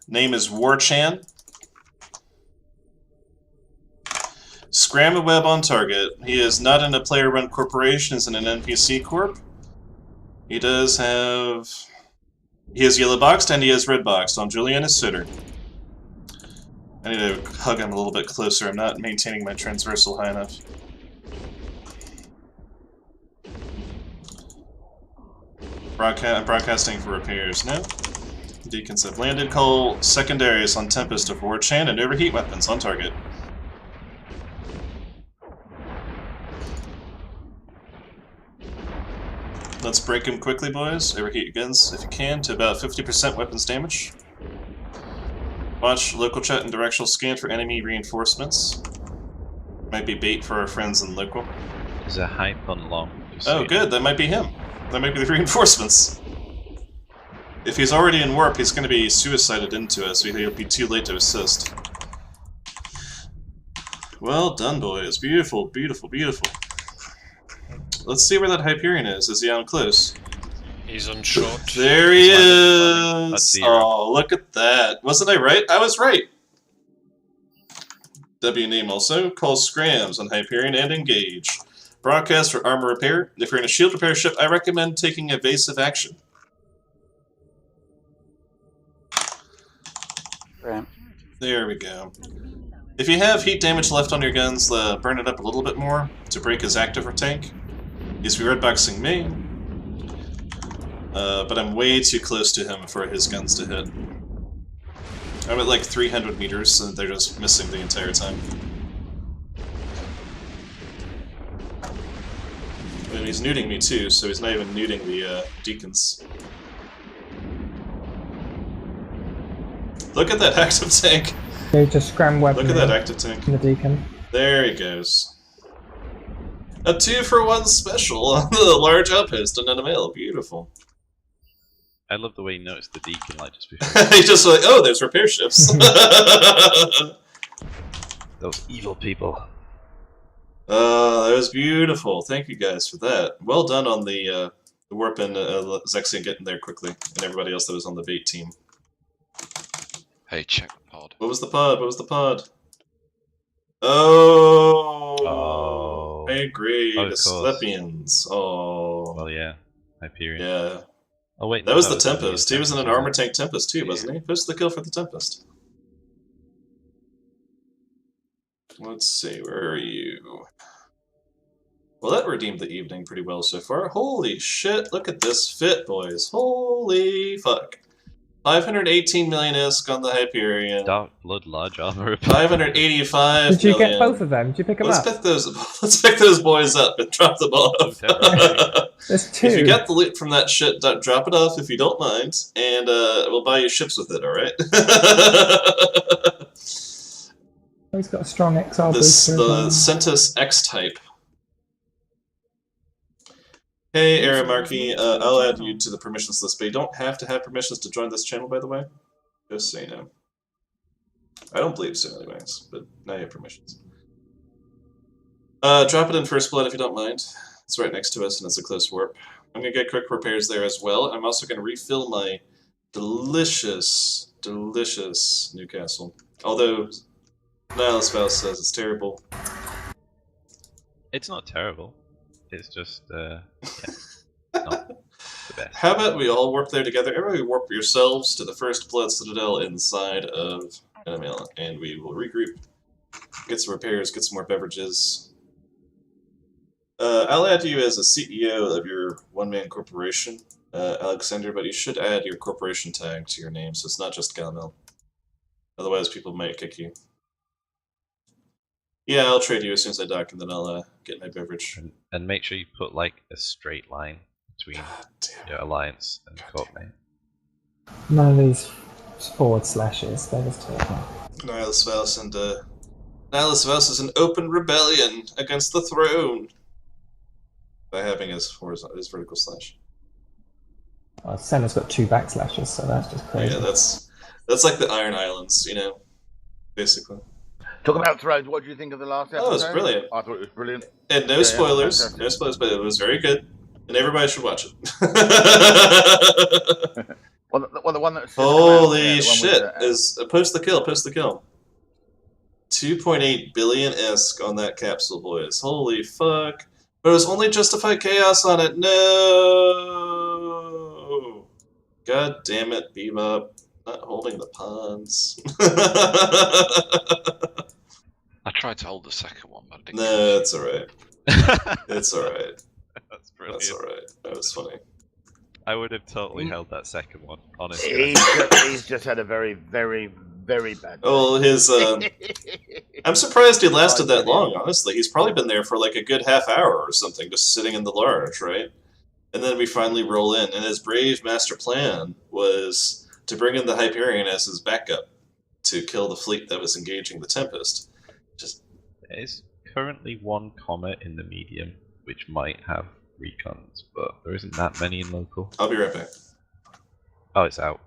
Name is Warchan. Scram a web on target. He is not in a player-run corporation, he's in an NPC corp. He does have... He is yellow boxed and he is red boxed on Julian as Sitter. I need to hug him a little bit closer, I'm not maintaining my transversal high enough. Broadcasting for repairs. No. Deacons have landed. Call secondaries on Tempest of Warchan and overheat weapons on target. Let's break him quickly, boys. Overheat your guns, if you can, to about 50% weapons damage. Watch local chat and directional scan for enemy reinforcements. Might be bait for our friends in local. There's a hype on long. Oh, good. That might be him. That might be the reinforcements. If he's already in warp, he's going to be suicided into us, so he'll be too late to assist. Well done, boys. Beautiful, beautiful, beautiful. Let's see where that Hyperion is. Is he on close? He's on short. There he is! Oh, look at that. Wasn't I right? I was right! W name also. Call Scrams on Hyperion and engage. Broadcast for armor repair. If you're in a shield repair ship, I recommend taking evasive action. Right. There we go. If you have heat damage left on your guns, burn it up a little bit more to break his active tank. He's redboxing me. But I'm way too close to him for his guns to hit. I'm at like 300 meters, so they're just missing the entire time. And he's nuding me too, so he's not even nuding the deacons. Look at that active tank! Go to scram weapon. Look at that active tank. The deacon. There he goes. A 2-for-1 special on the large outpost on Nenamail. Beautiful. I love the way you noticed the deacon like just before. He's just like, oh, there's repair ships. Those evil people. That was beautiful. Thank you guys for that. Well done on the warp and Zexian getting there quickly, and everybody else that was on the bait team. Hey, check the pod. What was the pod? What was the pod? Oh, Oh. I agree. Oh, The of course. Slepians. Oh, Well, yeah. Hyperion. yeah. Oh, wait. That no, was the only a Tempest. He was in an Tempest, armor tank Tempest too, wasn't he? Who's the kill for the Tempest? Let's see, where are you? Well, that redeemed the evening pretty well so far. Holy shit, look at this fit, boys. Holy fuck. 518 million ISK on the Hyperion. Dark Blood Large Armor. 585 Did you million. get both of them? Did you pick them Let's up? pick those boys up and drop them off. There's two. If you got the loot from that shit, drop it off if you don't mind, and we'll buy you ships with it, alright? He's got a strong XR This booster. the Centus X-Type. Hey, Aramarchy, I'll add you to the permissions list, but you don't have to have permissions to join this channel, by the way. Just so you know. I don't believe so, anyways, but now you have permissions. Drop it in First Blood if you don't mind. It's right next to us, and it's a close warp. I'm gonna get quick repairs there as well. I'm also gonna refill my delicious, delicious Newcastle. Although, Niall's spouse says it's terrible. It's not terrible. It's just, yeah, not the best. How about we all warp there together? Everybody warp yourselves to the First Blood Citadel inside of Enemail, and we will regroup, get some repairs, get some more beverages. I'll add you as a CEO of your one-man corporation, Alexander, but you should add your corporation tag to your name, so it's not just Galmel. Otherwise, people might kick you. Yeah, I'll trade you as soon as I dock, and then I'll get my beverage. And make sure you put like a straight line between your alliance and corp name. None of these forward slashes. They're just terrible. Niall's spouse and Niall's spouse is an open rebellion against the throne by having his vertical slash. Well, Senna's got 2 backslashes, so that's just crazy. Yeah, that's like the Iron Islands, you know, basically. Talk about Thrones. What do you think of the last episode? Oh, it was brilliant. I thought it was brilliant. And no spoilers, no spoilers, but it was very good, and everybody should watch it. well, the one that's holy shit! Is post the kill, 2.8 billion ISK on that capsule, boys. Holy fuck! But it was only Justified Chaos on it. No! God damn it, Bebop! Not holding the pawns. I tried to hold the second one, but I didn't. No, it's alright. It's alright. That's brilliant. That's alright. That was funny. I would have totally held that second one, honestly. He's just had a very, very, very bad day. Well, his I'm surprised he lasted that long, honestly. He's probably been there for like a good half hour or something, just sitting in the large, right? And then we finally roll in, and his brave master plan was to bring in the Hyperion as his backup to kill the fleet that was engaging the Tempest. There is currently one comet in the medium, which might have recons, but there isn't that many in local. I'll be right back. Oh, it's out.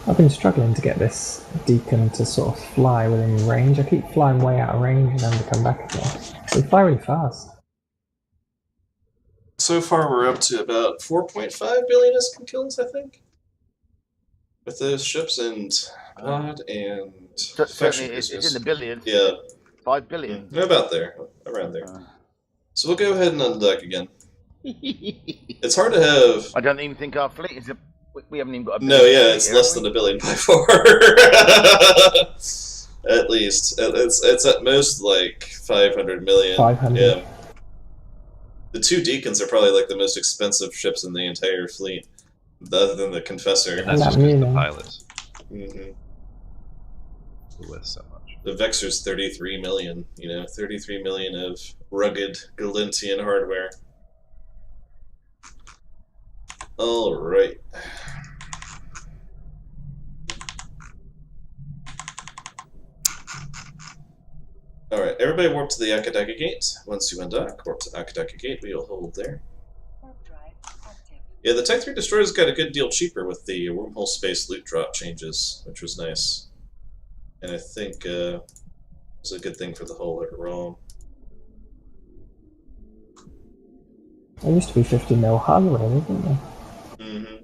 I've been struggling to get this Deacon to sort of fly within range. I keep flying way out of range and then to come back again. They fly really fast. So far, we're up to about 4.5 billion ISK kills, I think, with those ships and Blood and. Certainly, it's in the billions. Yeah. 5 billion. About there, around there. So we'll go ahead and undock again. It's hard to have. I don't even think our fleet is a. We haven't even got a. No, yeah, it's less than a billion by far. At least, it's at most like 500 million. 500. Yeah. The 2 Deacons are probably like the most expensive ships in the entire fleet, other than the Confessor. And that's just because the pilots. Mm-hmm. They're worth so much. The Vexor's 33 million. You know, 33 million of rugged Galintian hardware. All right. Alright, everybody warp to the Akadaka Gate. Once you undock, warp to Akadaka Gate. We'll hold there. Yeah, the Tech 3 Destroyers got a good deal cheaper with the wormhole space loot drop changes, which was nice. And I think it was a good thing for the whole ROM. There used to be 50 mil hull, really, didn't there? Mm-hmm.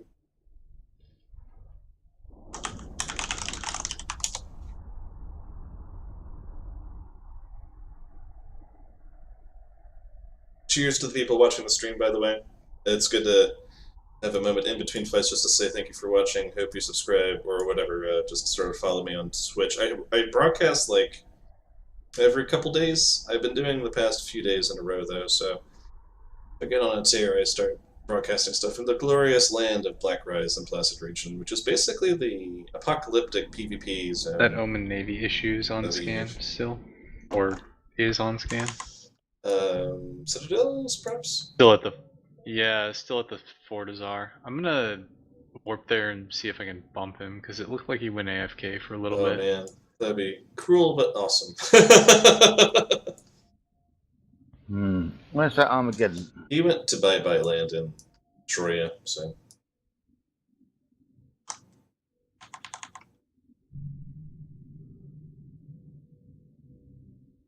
Cheers to the people watching the stream, by the way. It's good to have a moment in between fights just to say thank you for watching, hope you subscribe, or whatever, just sort of follow me on Twitch. I broadcast, like, every couple days. I've been doing the past few days in a row, though, so if I get on a tear, I start broadcasting stuff from the glorious land of Black Rise and Placid Region, which is basically the apocalyptic PvP zone. That Omen Navy issues on scan still? Or is on scan? Citadels, perhaps? Still at the... Yeah, still at the Fortizar. I'm gonna warp there and see if I can bump him, because it looked like he went AFK for a little bit. Oh man, that'd be cruel but awesome. Where's that Armageddon? He went to bye-bye land in Troya, so...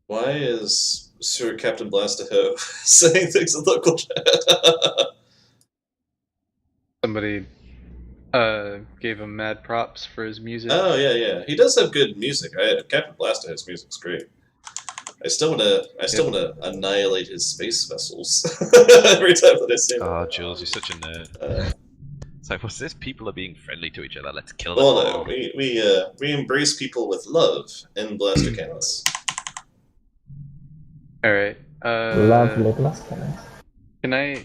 Why is Sir Captain Blastaho saying things in local chat? Somebody gave him mad props for his music. Oh, yeah. He does have good music. Captain Blastaho's music's great. I still wanna annihilate his space vessels every time that I see him. Oh, Jules, you're such a nerd. It's like, what's this? People are being friendly to each other. Let's kill them. Well, no, we embrace people with love in blaster cannons. Alright. Lovely blast cannons. Can I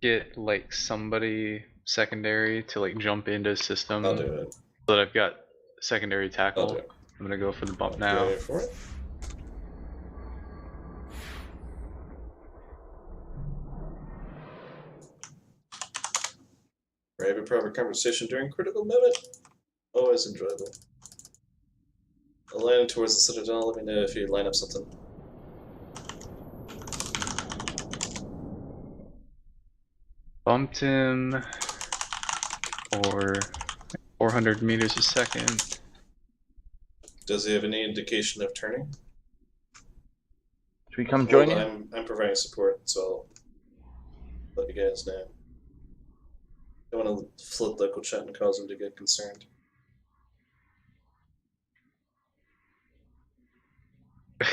get like somebody secondary to like jump into his system? I'll do it. So that I've got secondary tackle. I'll do it. I'm gonna go for the bump Go now. for it. We're having proper conversation during critical moment. Always enjoyable. Aligning towards the Citadel, let me know if you line up something. Bumped him for 400 meters a second. Does he have any indication of turning? Should we come join you? I'm providing support, so I'll let you guys know. I don't want to flood local chat and cause them to get concerned. Well,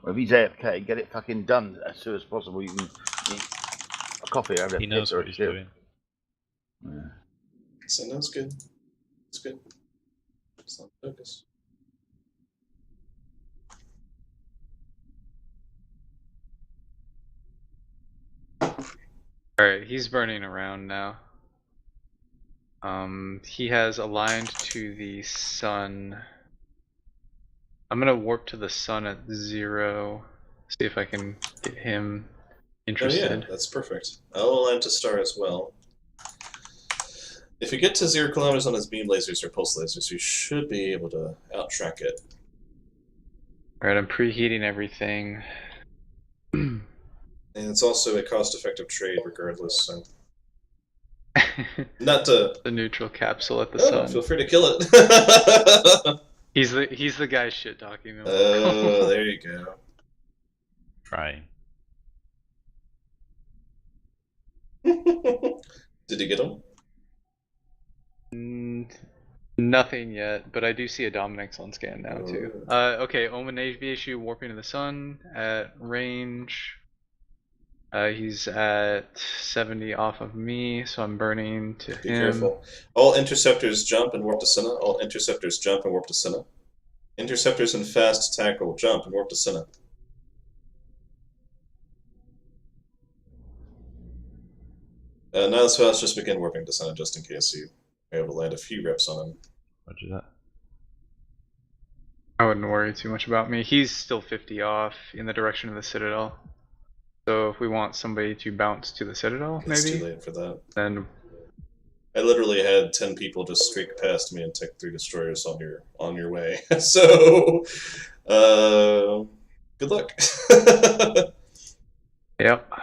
if he's AFK, get it fucking done as soon as possible. You can eat a coffee over He knows what he's doing. Yeah. So that's good. It's good. It's not focus. Alright, he's burning around now. He has aligned to the sun. I'm gonna warp to the sun at 0. See if I can get him interested. Oh yeah, that's perfect. I'll align to star as well. If you get to 0 kilometers on his beam lasers or pulse lasers, you should be able to out-track it. Alright, I'm preheating everything. And it's also a cost-effective trade regardless, so... Not to... The neutral capsule at the Oh, sun. feel free to kill it. He's the guy shit talking me. Oh, there you go. Trying. Did you get him? Nothing yet, but I do see a Dominix on scan now too. Okay, Omen Navy issue warping to the sun at range. He's at 70 off of me, so I'm burning to Be him. careful. All interceptors jump and warp to Senna. All interceptors jump and warp to Senna. Interceptors and fast tackle jump and warp to Senna. Now let's just begin warping to Senna just in case you are able to land a few reps on him. Roger that. I wouldn't worry too much about me. He's still 50 off in the direction of the Citadel. So if we want somebody to bounce to the Citadel, It's maybe, too late for that. then I literally had 10 people just streak past me and take 3 destroyers on your way. So, good luck. Yep.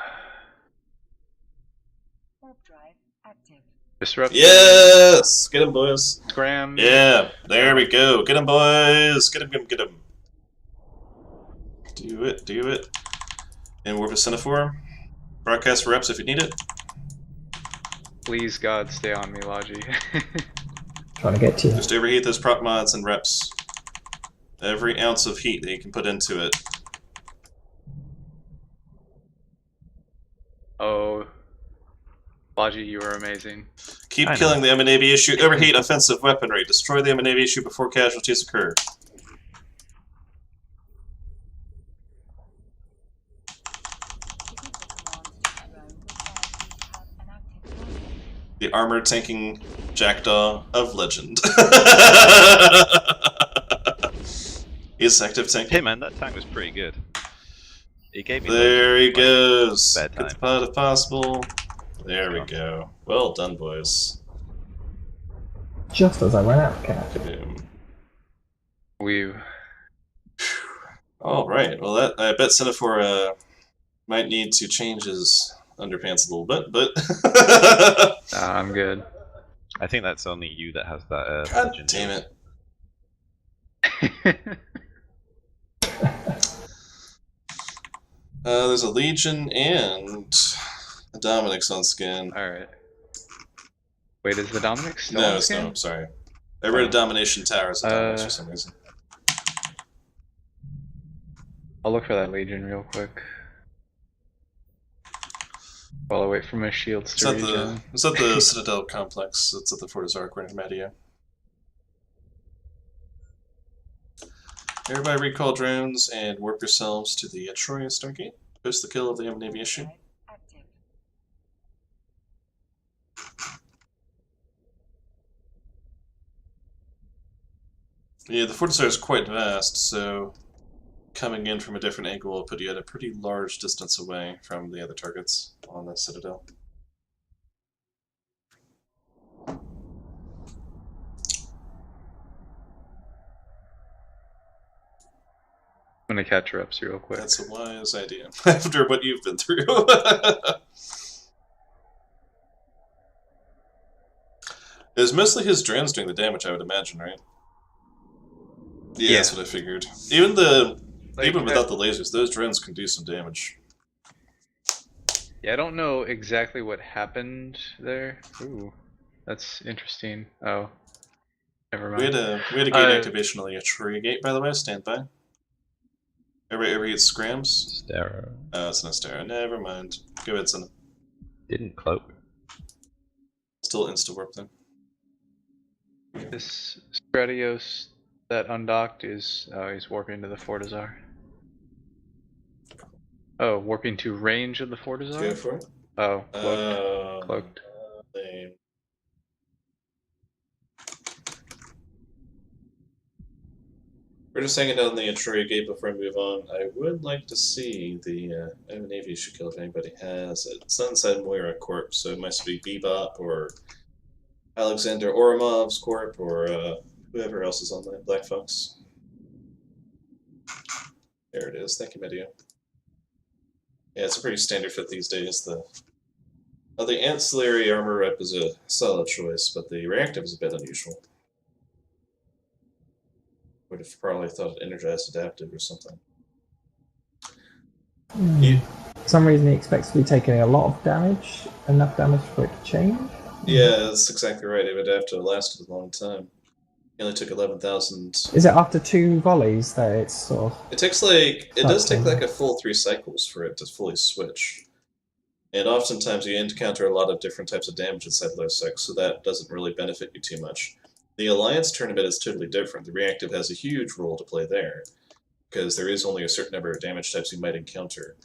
Disrupt. Yes! Get him, boys. Scram. Yeah, there we go. Get him, boys. Get him, get him, get him. Do it, do it. And warp a Cenophore. Broadcast reps if you need it. Please, God, stay on me, Logi. Trying to get to you. Just overheat those prop mods and reps. Every ounce of heat that you can put into it. Oh, Logi, you are amazing. Keep killing the M&AV issue. Overheat offensive weaponry. Destroy the M&AV issue before casualties occur. The armor tanking jackdaw of legend. He's active tank. Hey man, that tank was pretty good. He gave me There he like, goes. bad Get the time. pot if possible. There we go. Well done, boys. Just as I ran out of cat. Boom. We've. All right. Well, that I bet Cenophore might need to change his underpants a little bit, but Nah, I'm good. I think that's only you that has that. God legend. damn it. There's a Legion and a Dominic's on skin. Alright. Wait, is the Dominic still No, on it's scan? no, I'm sorry. I read a Domination Tower as a Dominic's for some reason. I'll look for that Legion real quick. While I wait for my shields It's to at regen. the Citadel complex. It's at the Fortizar according to Matteo. Everybody recall drones and warp yourselves to the Troya Stargate. Post the kill of the M-Navy issue. Yeah, the Fortizar is quite vast, so coming in from a different angle will put you at a pretty large distance away from the other targets on the Citadel. I'm gonna catch her up real quick. That's a wise idea, after what you've been through. It was mostly his drones doing the damage, I would imagine, right? Yeah, that's what I figured. Even without the lasers, those drones can do some damage. Yeah, I don't know exactly what happened there. Ooh, that's interesting. Oh, never mind. We had a gate activation on the Atria gate, by the way. Stand by. Everybody gets scrams. Stero. Oh, it's an Astera. Never mind. Go ahead, Senna. Didn't cloak. Still insta warp then. This Stratios that undocked is he's warping to the Fortizar. Oh, warping to range of the Fortizar? Go for it. Oh, cloaked. Lame. We're just hanging down the Atria gate before I move on. I would like to see the M&AV issue kill if anybody has it. It's not inside Moira Corp, so it must be Bebop or Alexander Oromov's Corp or whoever else is on that. Black Fox. There it is. Thank you, Medio. Yeah, it's a pretty standard fit these days. The ancillary armor rep is a solid choice, but the reactive is a bit unusual. Would have probably thought it energized adaptive or something. For some reason he expects to be taking a lot of damage, enough damage for it to change. Yeah, that's exactly right. It would have to last a long time. He only took 11,000. Is it after 2 volleys that it's sort of... It takes it does take like a full 3 cycles for it to fully switch. And oftentimes you encounter a lot of different types of damage inside lowsec, so that doesn't really benefit you too much. The Alliance tournament is totally different. The reactive has a huge role to play there, because there is only a certain number of damage types you might encounter.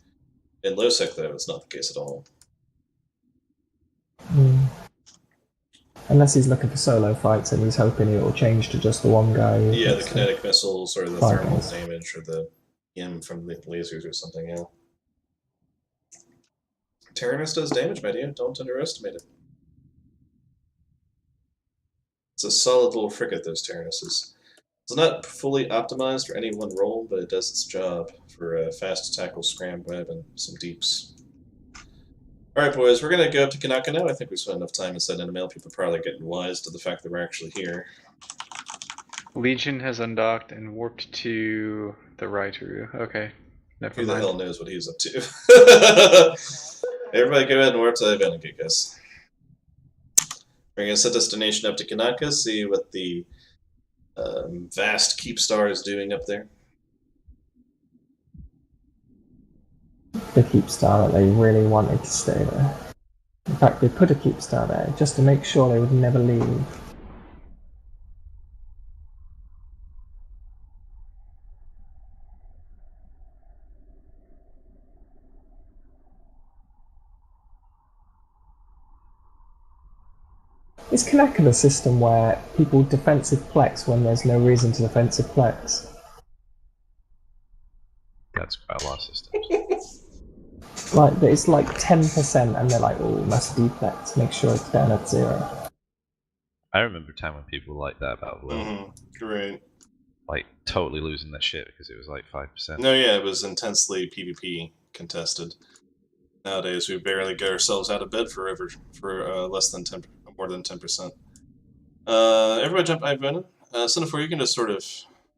In lowsec, though, it's not the case at all. Unless he's looking for solo fights and he's hoping it will change to just the one guy. Yeah, the kinetic missiles or the thermal guys. damage or the IM from the lasers or something, yeah. Tyrannus does damage, my dear. Don't underestimate it. It's a solid little frigate, those Tyrannuses. It's not fully optimized for any one role, but it does its job for a fast tackle, scram web, and some deeps. Alright, boys, we're going to go up to Kanaka now. I think we spent enough time inside Enemail. People are probably getting wise to the fact that we're actually here. Legion has undocked and warped to the Raitu. Okay, never Who the mind. hell knows what he's up to? Everybody go ahead and warp to Ivanagate, guys. We're going to set destination up to Kanaka, see what the vast Keep Star is doing up there. The Keep Star that they really wanted to stay there. In fact, they put a Keep Star there just to make sure they would never leave. Is Kanaka the system where people defensive plex when there's no reason to defensive plex? That's quite a lot of systems. Like, it's like 10% and they're like, oh, must deflex, make sure it's down at 0. I remember a time when people were like that about Will. Right. Like, totally losing their shit because it was like 5%. No, yeah, it was intensely PvP contested. Nowadays, we barely get ourselves out of bed for less than 10, more than 10%. Everybody jump Ivan. Cinnafor, you can just sort of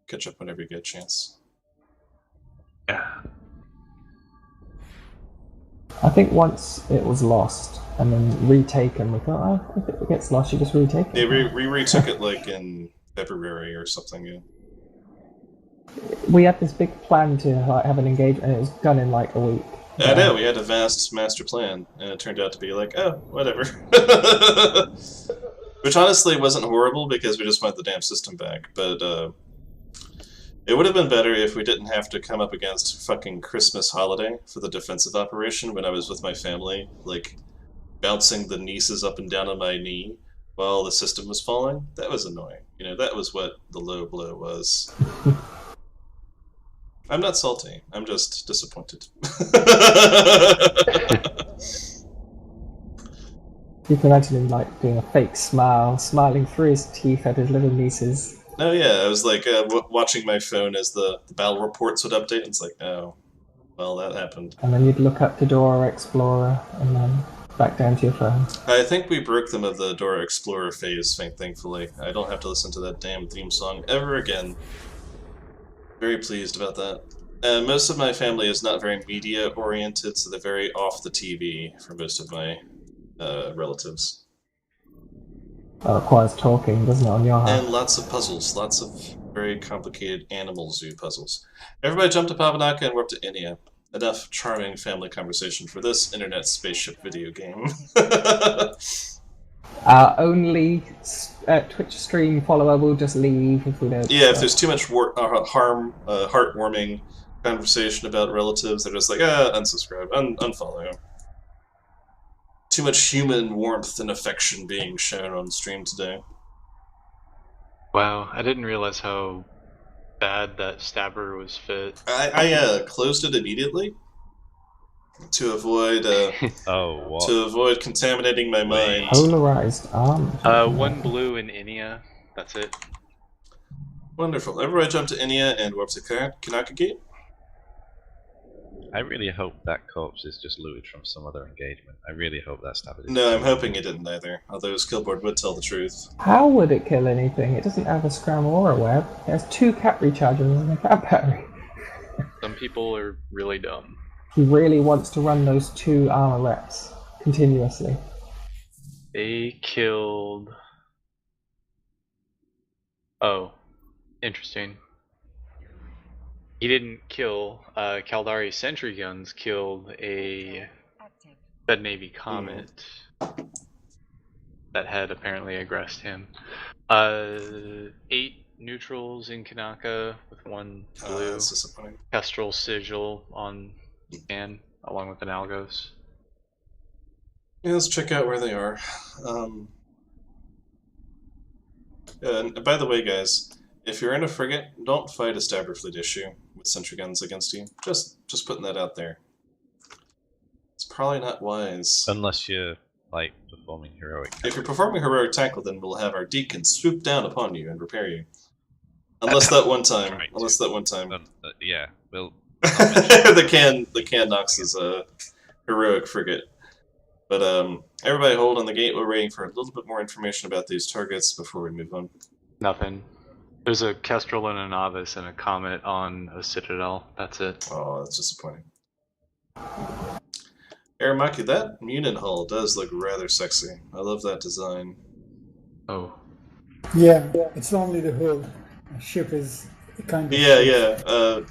catch up whenever you get a chance. Yeah. I think once it was lost and then retaken, we thought, oh, if it gets lost, you just retake it. Yeah, we retook it like in February or something, yeah. We had this big plan to like, have an engagement, and it was done in like a week. I know, we had a vast master plan, and it turned out to be like, oh, whatever. Which honestly wasn't horrible, because we just wanted the damn system back, but it would have been better if we didn't have to come up against fucking Christmas holiday for the defensive operation when I was with my family, like, bouncing the nieces up and down on my knee while the system was falling. That was annoying. You know, that was what the low blow was. I'm not salty. I'm just disappointed. You can imagine him like doing a fake smile, smiling through his teeth at his little nieces. Oh yeah, I was like watching my phone as the battle reports would update, and it's like, oh, well, that happened. And then you'd look up to Dora Explorer, and then back down to your phone. I think we broke them of the Dora Explorer phase, thankfully. I don't have to listen to that damn theme song ever again. Very pleased about that. Most of my family is not very media-oriented, so they're very off the TV for most of my relatives. That requires talking, doesn't it, on your hand? And lots of puzzles, lots of very complicated animal zoo puzzles. Everybody jump to Pavanaka and warp to India. Enough charming family conversation for this internet spaceship video game. Our only Twitch stream follower will just leave if we don't. Yeah, if there's too much heartwarming conversation about relatives, they're just like, unsubscribe, unfollow. Too much human warmth and affection being shown on stream today. Wow, I didn't realize how bad that stabber was fit. I closed it immediately to avoid to avoid contaminating my mind. Polarized arm. One blue in Inia. That's it. Wonderful. Everybody jump to Inia and warp to Kanaka Gate. I really hope that corpse is just looted from some other engagement. I really hope that's happened. No, I'm hoping it didn't either, although Skillboard would tell the truth. How would it kill anything? It doesn't have a scram or a web. It has 2 cat rechargers and a cat battery. Some people are really dumb. He really wants to run those 2 armor reps continuously. They killed... Oh, interesting. He didn't kill, Caldari sentry guns killed a Fed Navy Comet that had apparently aggressed him. 8 neutrals in Kanaka with 1 blue. That's disappointing. Kestrel Sigil on scan, along with an Algos. Yeah, let's check out where they are. And by the way, guys, if you're in a frigate, don't fight a stabber fleet issue with sentry guns against you. Just putting that out there. It's probably not wise. Unless you're like performing heroic. If you're performing heroic tackle, then we'll have our deacon swoop down upon you and repair you. Unless that one time. Unless that one time. Yeah, we'll. the can knocks is a heroic frigate. But everybody hold on the gate. We're waiting for a little bit more information about these targets before we move on. Nothing. There's a Kestrel and a Novice and a Comet on a Citadel. That's it. Oh, that's disappointing. Aramaki, that Munin hull does look rather sexy. I love that design. Oh. Yeah, it's only the hull. The ship is kind of... Yeah.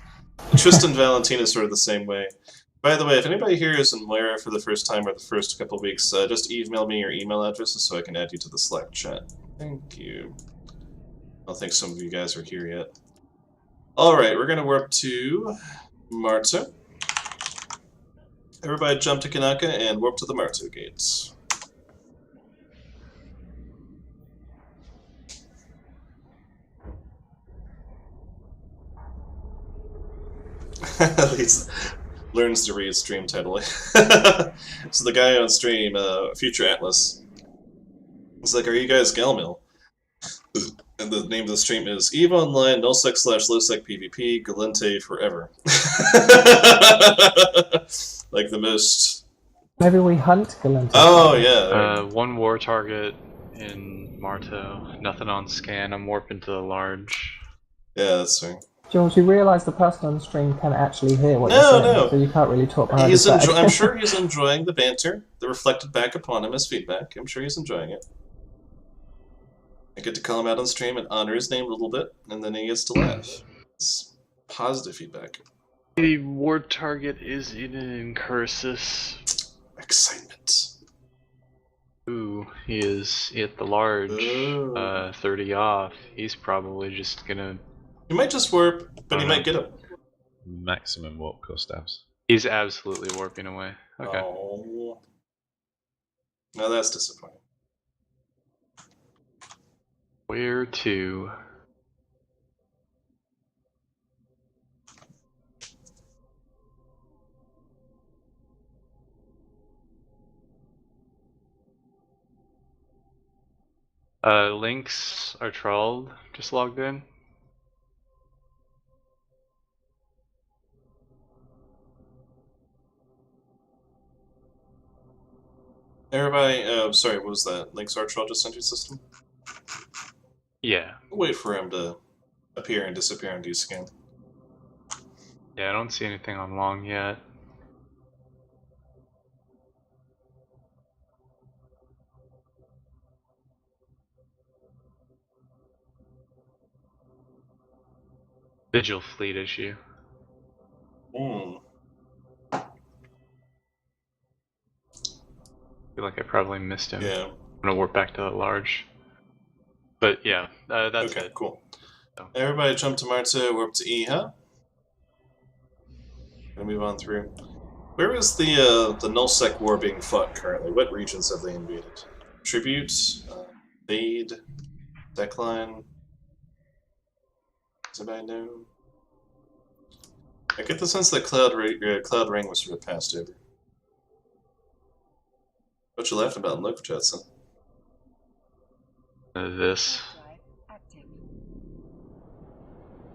Tristan Valentina is sort of the same way. By the way, if anybody here is in Moira for the first time or the first couple of weeks, just email me your email addresses so I can add you to the Slack chat. Thank you. I don't think some of you guys are here yet. Alright, we're going to warp to Marta. Everybody jump to Kanaka and warp to the Marta gates. At least learns to read stream title. So the guy on stream, Future Atlas, was like, "Are you guys Galmil?" And the name of the stream is EVE Online nullsec / lowsec PvP Galente Forever. Like the most. Maybe we hunt Galente. Oh yeah. One war target in Marto. Nothing on scan. I'm warping to the large. Yeah, that's fair. George, you realise the person on the stream can actually hear what you're saying, so you can't really talk behind his back. I'm sure he's enjoying the banter, the reflected back upon him as feedback. I'm sure he's enjoying it. I get to call him out on stream and honor his name a little bit, and then he gets to laugh. It's positive feedback. The war target is in an Incursus. Excitement. Ooh, he is at the large. Ooh. 30 off. He's probably just gonna... He might just warp, but he might get him. Maximum warp cost abs. He's absolutely warping away. Okay. Oh. Now that's disappointing. Where to? Links are trawled. Just logged in. Everybody, sorry, what was that? Link's Archwell just entered system? Yeah. We'll wait for him to appear and disappear on D-scan. Yeah, I don't see anything on long yet. Vigil fleet issue. I feel like I probably missed him. Yeah. I'm gonna warp back to the large. But yeah, that's okay, it. Cool. So. Everybody jump to Marta, warp to Iha. Gonna move on through. Where is the nullsec war being fought currently? What regions have they invaded? Tribute, Fade, Deckline. Does anybody know? I get the sense that Cloud Ring was sort of passed over. What you laughing about in local chat, son? This.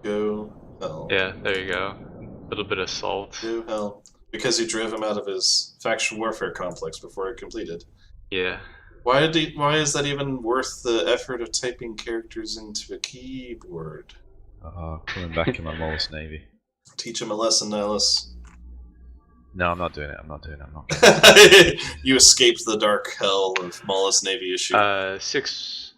Go hell. Yeah, there you go. A little bit of salt. Go hell. Because you drove him out of his faction warfare complex before it completed. Yeah. Why is that even worth the effort of typing characters into a keyboard? Coming back in my Mollusk Navy. Teach him a lesson, Nihilus. No, I'm not doing it. I'm not doing it. You escaped the dark hell of Mollusk Navy issue. 6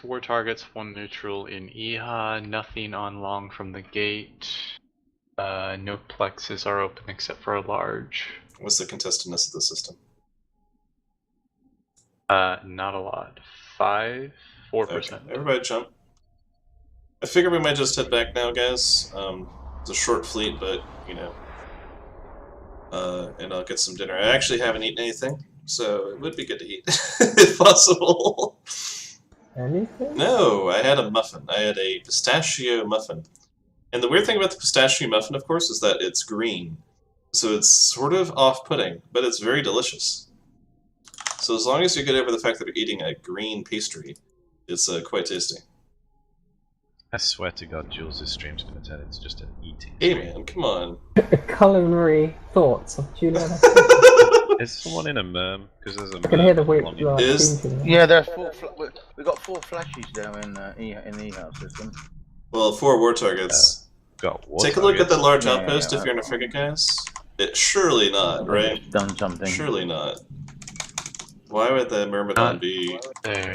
war targets, 1 neutral in Iha, nothing on long from the gate. No plexes are open except for a large. What's the contestedness of the system? Not a lot. 4%. Okay. Everybody jump. I figure we might just head back now, guys. It's a short fleet, but, you know. And I'll get some dinner. I actually haven't eaten anything, so it would be good to eat, if possible. Anything? No, I had a muffin. I had a pistachio muffin. And the weird thing about the pistachio muffin, of course, is that it's green. So it's sort of off-putting, but it's very delicious. So as long as you get over the fact that you're eating a green pastry, it's quite tasty. I swear to God, Jules' stream's going to turn into just an eating Hey stream. man, come on. Culinary thoughts of Julian. Is someone in a merm? Because there's a merm. I can hear the along whip in- like, Yeah, there's we got 4 flashes now in the e-house system. Well, 4 war targets. Got war Take a look at the targets. large Yeah, outpost yeah, if you're in a frigate, guys. Surely not, right? It's done something. Surely not. Why would the Myrmidon be... There.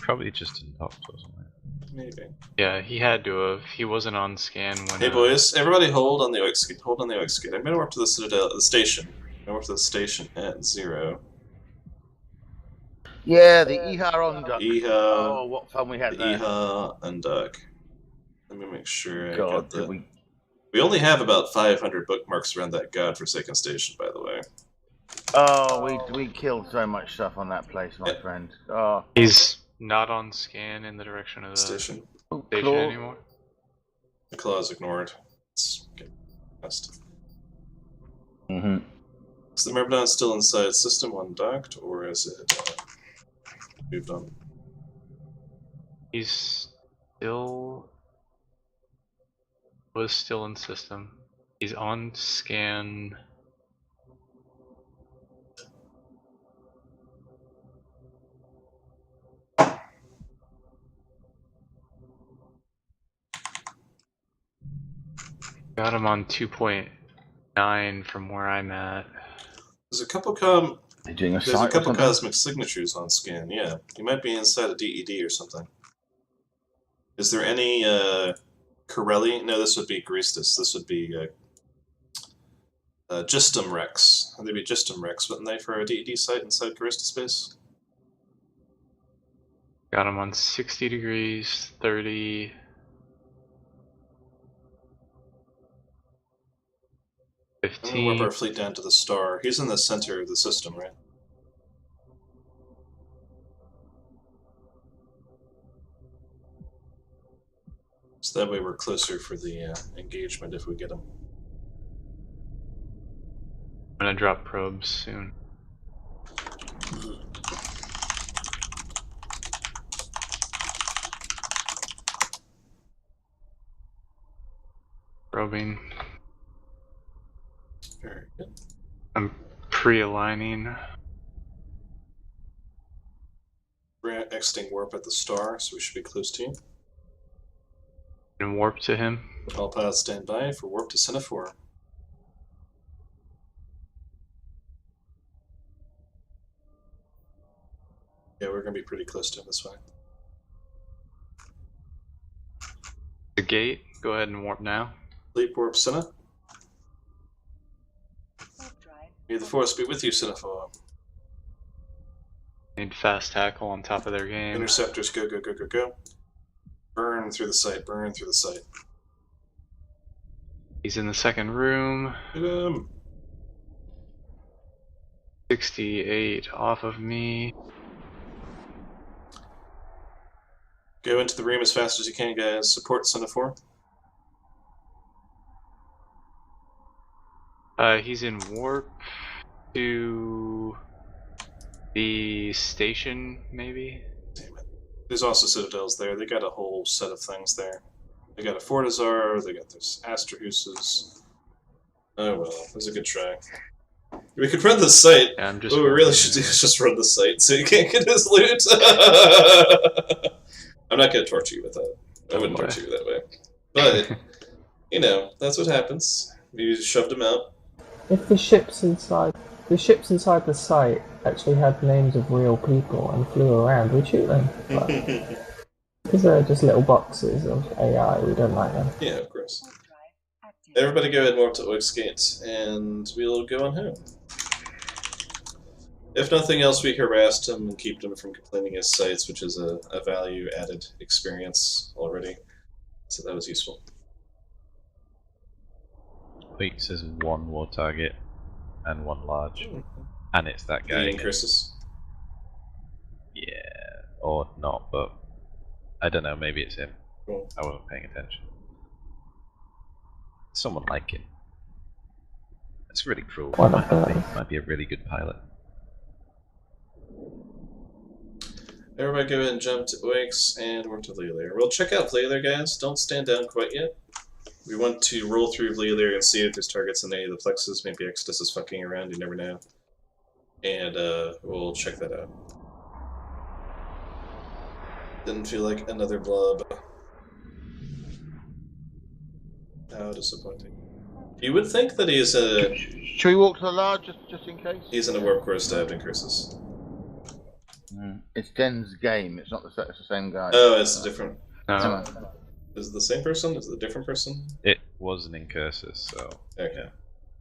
Probably just knocked or something. Maybe. Yeah, he had to have. He wasn't on scan when. Hey boys, everybody hold on the ox gate. Hold on the ox gate. I'm gonna warp to the Citadel, the station. I'm gonna warp to the station at 0. Yeah, the EHA on duck. EHA. Oh, what fun we had The there. EHA and Duck. Let me make sure I God, got did the... we... We only have about 500 bookmarks around that godforsaken station, by the way. Oh, we killed so much stuff on that place, my friend. Oh. He's not on scan in the direction of the Station. station anymore. The claw's ignored. It's getting messed. Mm-hmm. Is the Myrmidon still inside System 1 docked, or is it moved on? He's still was still in system. He's on scan. Got him on 2.9 from where I'm at. There's a couple cosmic signatures on scan, yeah. You might be inside a DED or something. Is there any Corelli? No, this would be Greastus. This would be Gistum Rex. They'd be Gistum Rex, wouldn't they, for a DED site inside Carista space? Got him on 60 degrees, 30. I'm gonna warp our fleet down to the star. He's in the center of the system, right? So that way we're closer for the engagement if we get him. I'm gonna drop probes soon. Probing. Very good. I'm pre-aligning. We're exiting warp at the star, so we should be close to you. And warp to him. All pilots stand by for warp to Semaphore. Yeah, we're gonna be pretty close to him this way. The gate. Go ahead and warp now. Leap warp Senna. May the force be with you, Semaphore. Need fast tackle on top of their game. Interceptors, go, go, go, go, go. Burn through the site, burn through the site. He's in the second room. Hit him. 68 off of me. Go into the room as fast as you can, guys. Support Semaphore. He's in warp to the station, maybe? Damn it. There's also citadels there. They got a whole set of things there. They got a Fortizar, they got this Astrahuses. Oh well, it was a good try. We could run the site. Yeah, I'm just what we really should do is just run the site so you can't get his loot. I'm not going to torture you with that. I wouldn't torture you that way. But, you know, that's what happens. You shoved him out. If the ships inside the site actually had names of real people and flew around, we'd shoot them. Because they're just little boxes of AI, we don't like them. Yeah, of course. Everybody go ahead and warp to Oixgate, and we'll go on home. If nothing else, we harassed him and kept him from complaining his sites, which is a value-added experience already. So that was useful. Week says 1 war target and 1 large. And it's that guy. Eating Christus? Yeah, or not, but I don't know, maybe it's him. Cool. I wasn't paying attention. Someone like him. It's really cruel. Might be a really good pilot. Everybody go ahead and jump to Oix and work to Leolair. We'll check out Leolair, guys. Don't stand down quite yet. We want to roll through Leolair and see if there's targets in any of the plexes. Maybe Exodus is fucking around, you never know. And we'll check that out. Didn't feel like another blob. How disappointing. You would think that he's a... Should we walk to the large just in case? He's in a warp core stabbed in curses. It's Den's game. It's not it's the same guy. Oh, it's a different... No. Is it the same person? Is it a different person? It was an incursus, so Okay. yeah,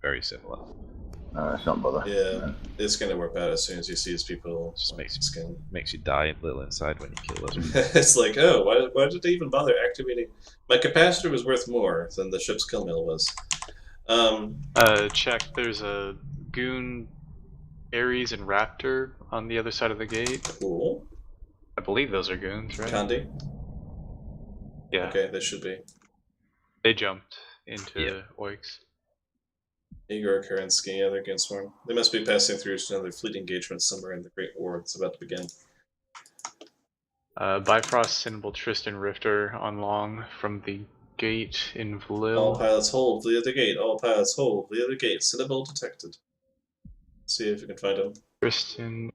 very similar. No, it's not bother. Yeah, it's gonna warp out as soon as you see his people. Just makes skin. you die a little inside when you kill us. It's like, oh, why did they even bother activating? My capacitor was worth more than the ship's kill mill was. Check. There's a goon, Ares, and Raptor on the other side of the gate. Cool. I believe those are goons, right? Kandi? Yeah. Okay, they should be. They jumped into Oix. Igor, Kerensky, yeah, they're against one. They must be passing through to another fleet engagement somewhere in the Great War that's about to begin. Bifrost, Sinable, Tristan, Rifter on long from the gate in Vlil. All pilots hold, the other gate. All pilots hold, the other gate. Sinable detected. See if we can find him. Tristan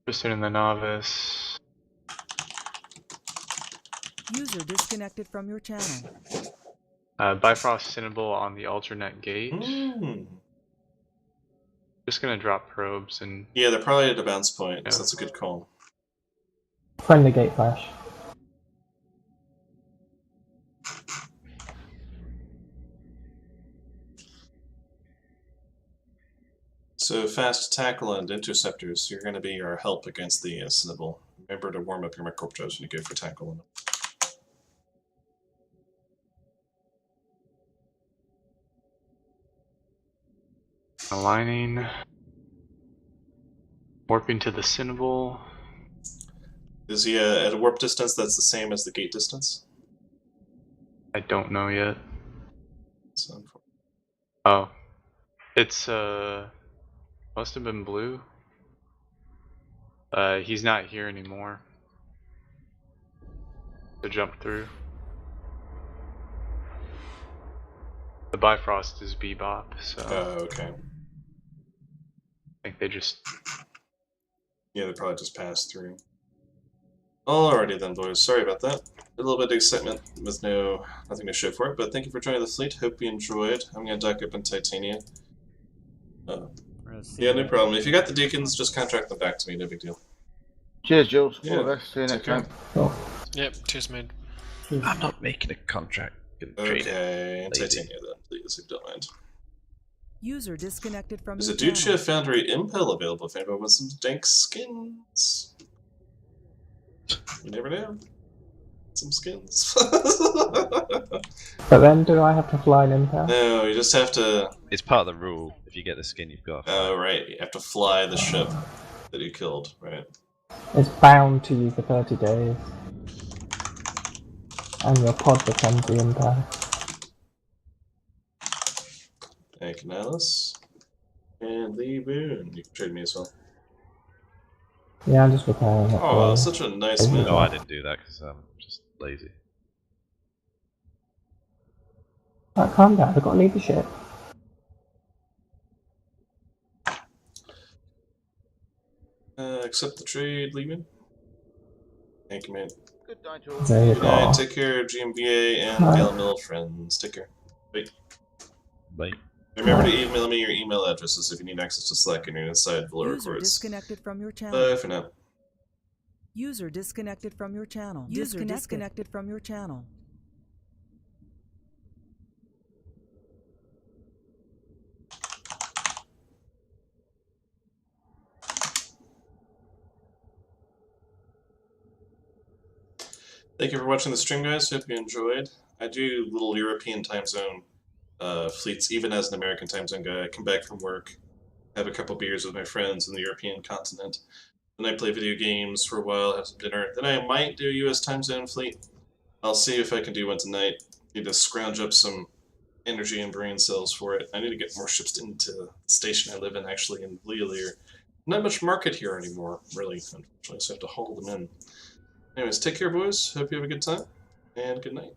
and the Novice. User disconnected from your channel. Bifrost, Sinable on the alternate gate. Just gonna drop probes and... Yeah, they're probably at a bounce point, so that's a good call. Friendly gate flash. So fast tackle and interceptors, you're going to be our help against the Snibble. Remember to warm up your microportals when you go for tackle. Aligning. Warping to the Sinable. Is he at a warp distance that's the same as the gate distance? I don't know yet. So, oh. It's, must have been blue. He's not here anymore. To jump through. The Bifrost is Bebop, so... Oh, okay. I think they just... Yeah, they probably just passed through. Alrighty then, boys. Sorry about that. A little bit of excitement with nothing to show for it, but thank you for joining the fleet. Hope you enjoyed. I'm going to dock up in Titania. Yeah, no problem. If you got the deacons, just contract them back to me. No big deal. Cheers, Jules. Yeah. All the best. See you next time. Yep, cheers, man. I'm not making a contract. Okay, and Titania then, please, if you don't mind. User disconnected from There's your a Duccia channel. Foundry Impel available if anyone wants some dank skins. You never know. Some skins. But then, do I have to fly an Impel? No, you just have to... It's part of the rule. If you get the skin, you've got. Oh, right. You have to fly the ship that you killed, right? It's bound to you for 30 days. And your pod becomes the Impel. Thank you, Nihilus. And the Boon. You can trade me as well. Yeah, I'm just repairing it. Oh, such a nice man. No, I didn't do that because I'm just lazy. Right, calm down, I've got to leave the ship. Accept the trade, leaving. Thank you, man. Good night, Jules. There you Good night. go. Take care, GMBA and Bye. Gale Mill friends. Take care. Bye. Bye. Remember to email me your email addresses if you need access to Slack and you're inside Villa User Records. disconnected from your channel. Bye for now. User disconnected from your channel. User disconnected from your channel. Thank you for watching the stream, guys. Hope you enjoyed. I do little European time zone fleets, even as an American time zone guy. I come back from work, have a couple beers with my friends in the European continent, then I play video games for a while, have some dinner. Then I might do a US time zone fleet. I'll see if I can do one tonight. Need to scrounge up some energy and brain cells for it. I need to get more ships into the station I live in, actually, in Leolir. Not much market here anymore, really, unfortunately, so I have to haul them in. Anyways, take care, boys. Hope you have a good time, and good night.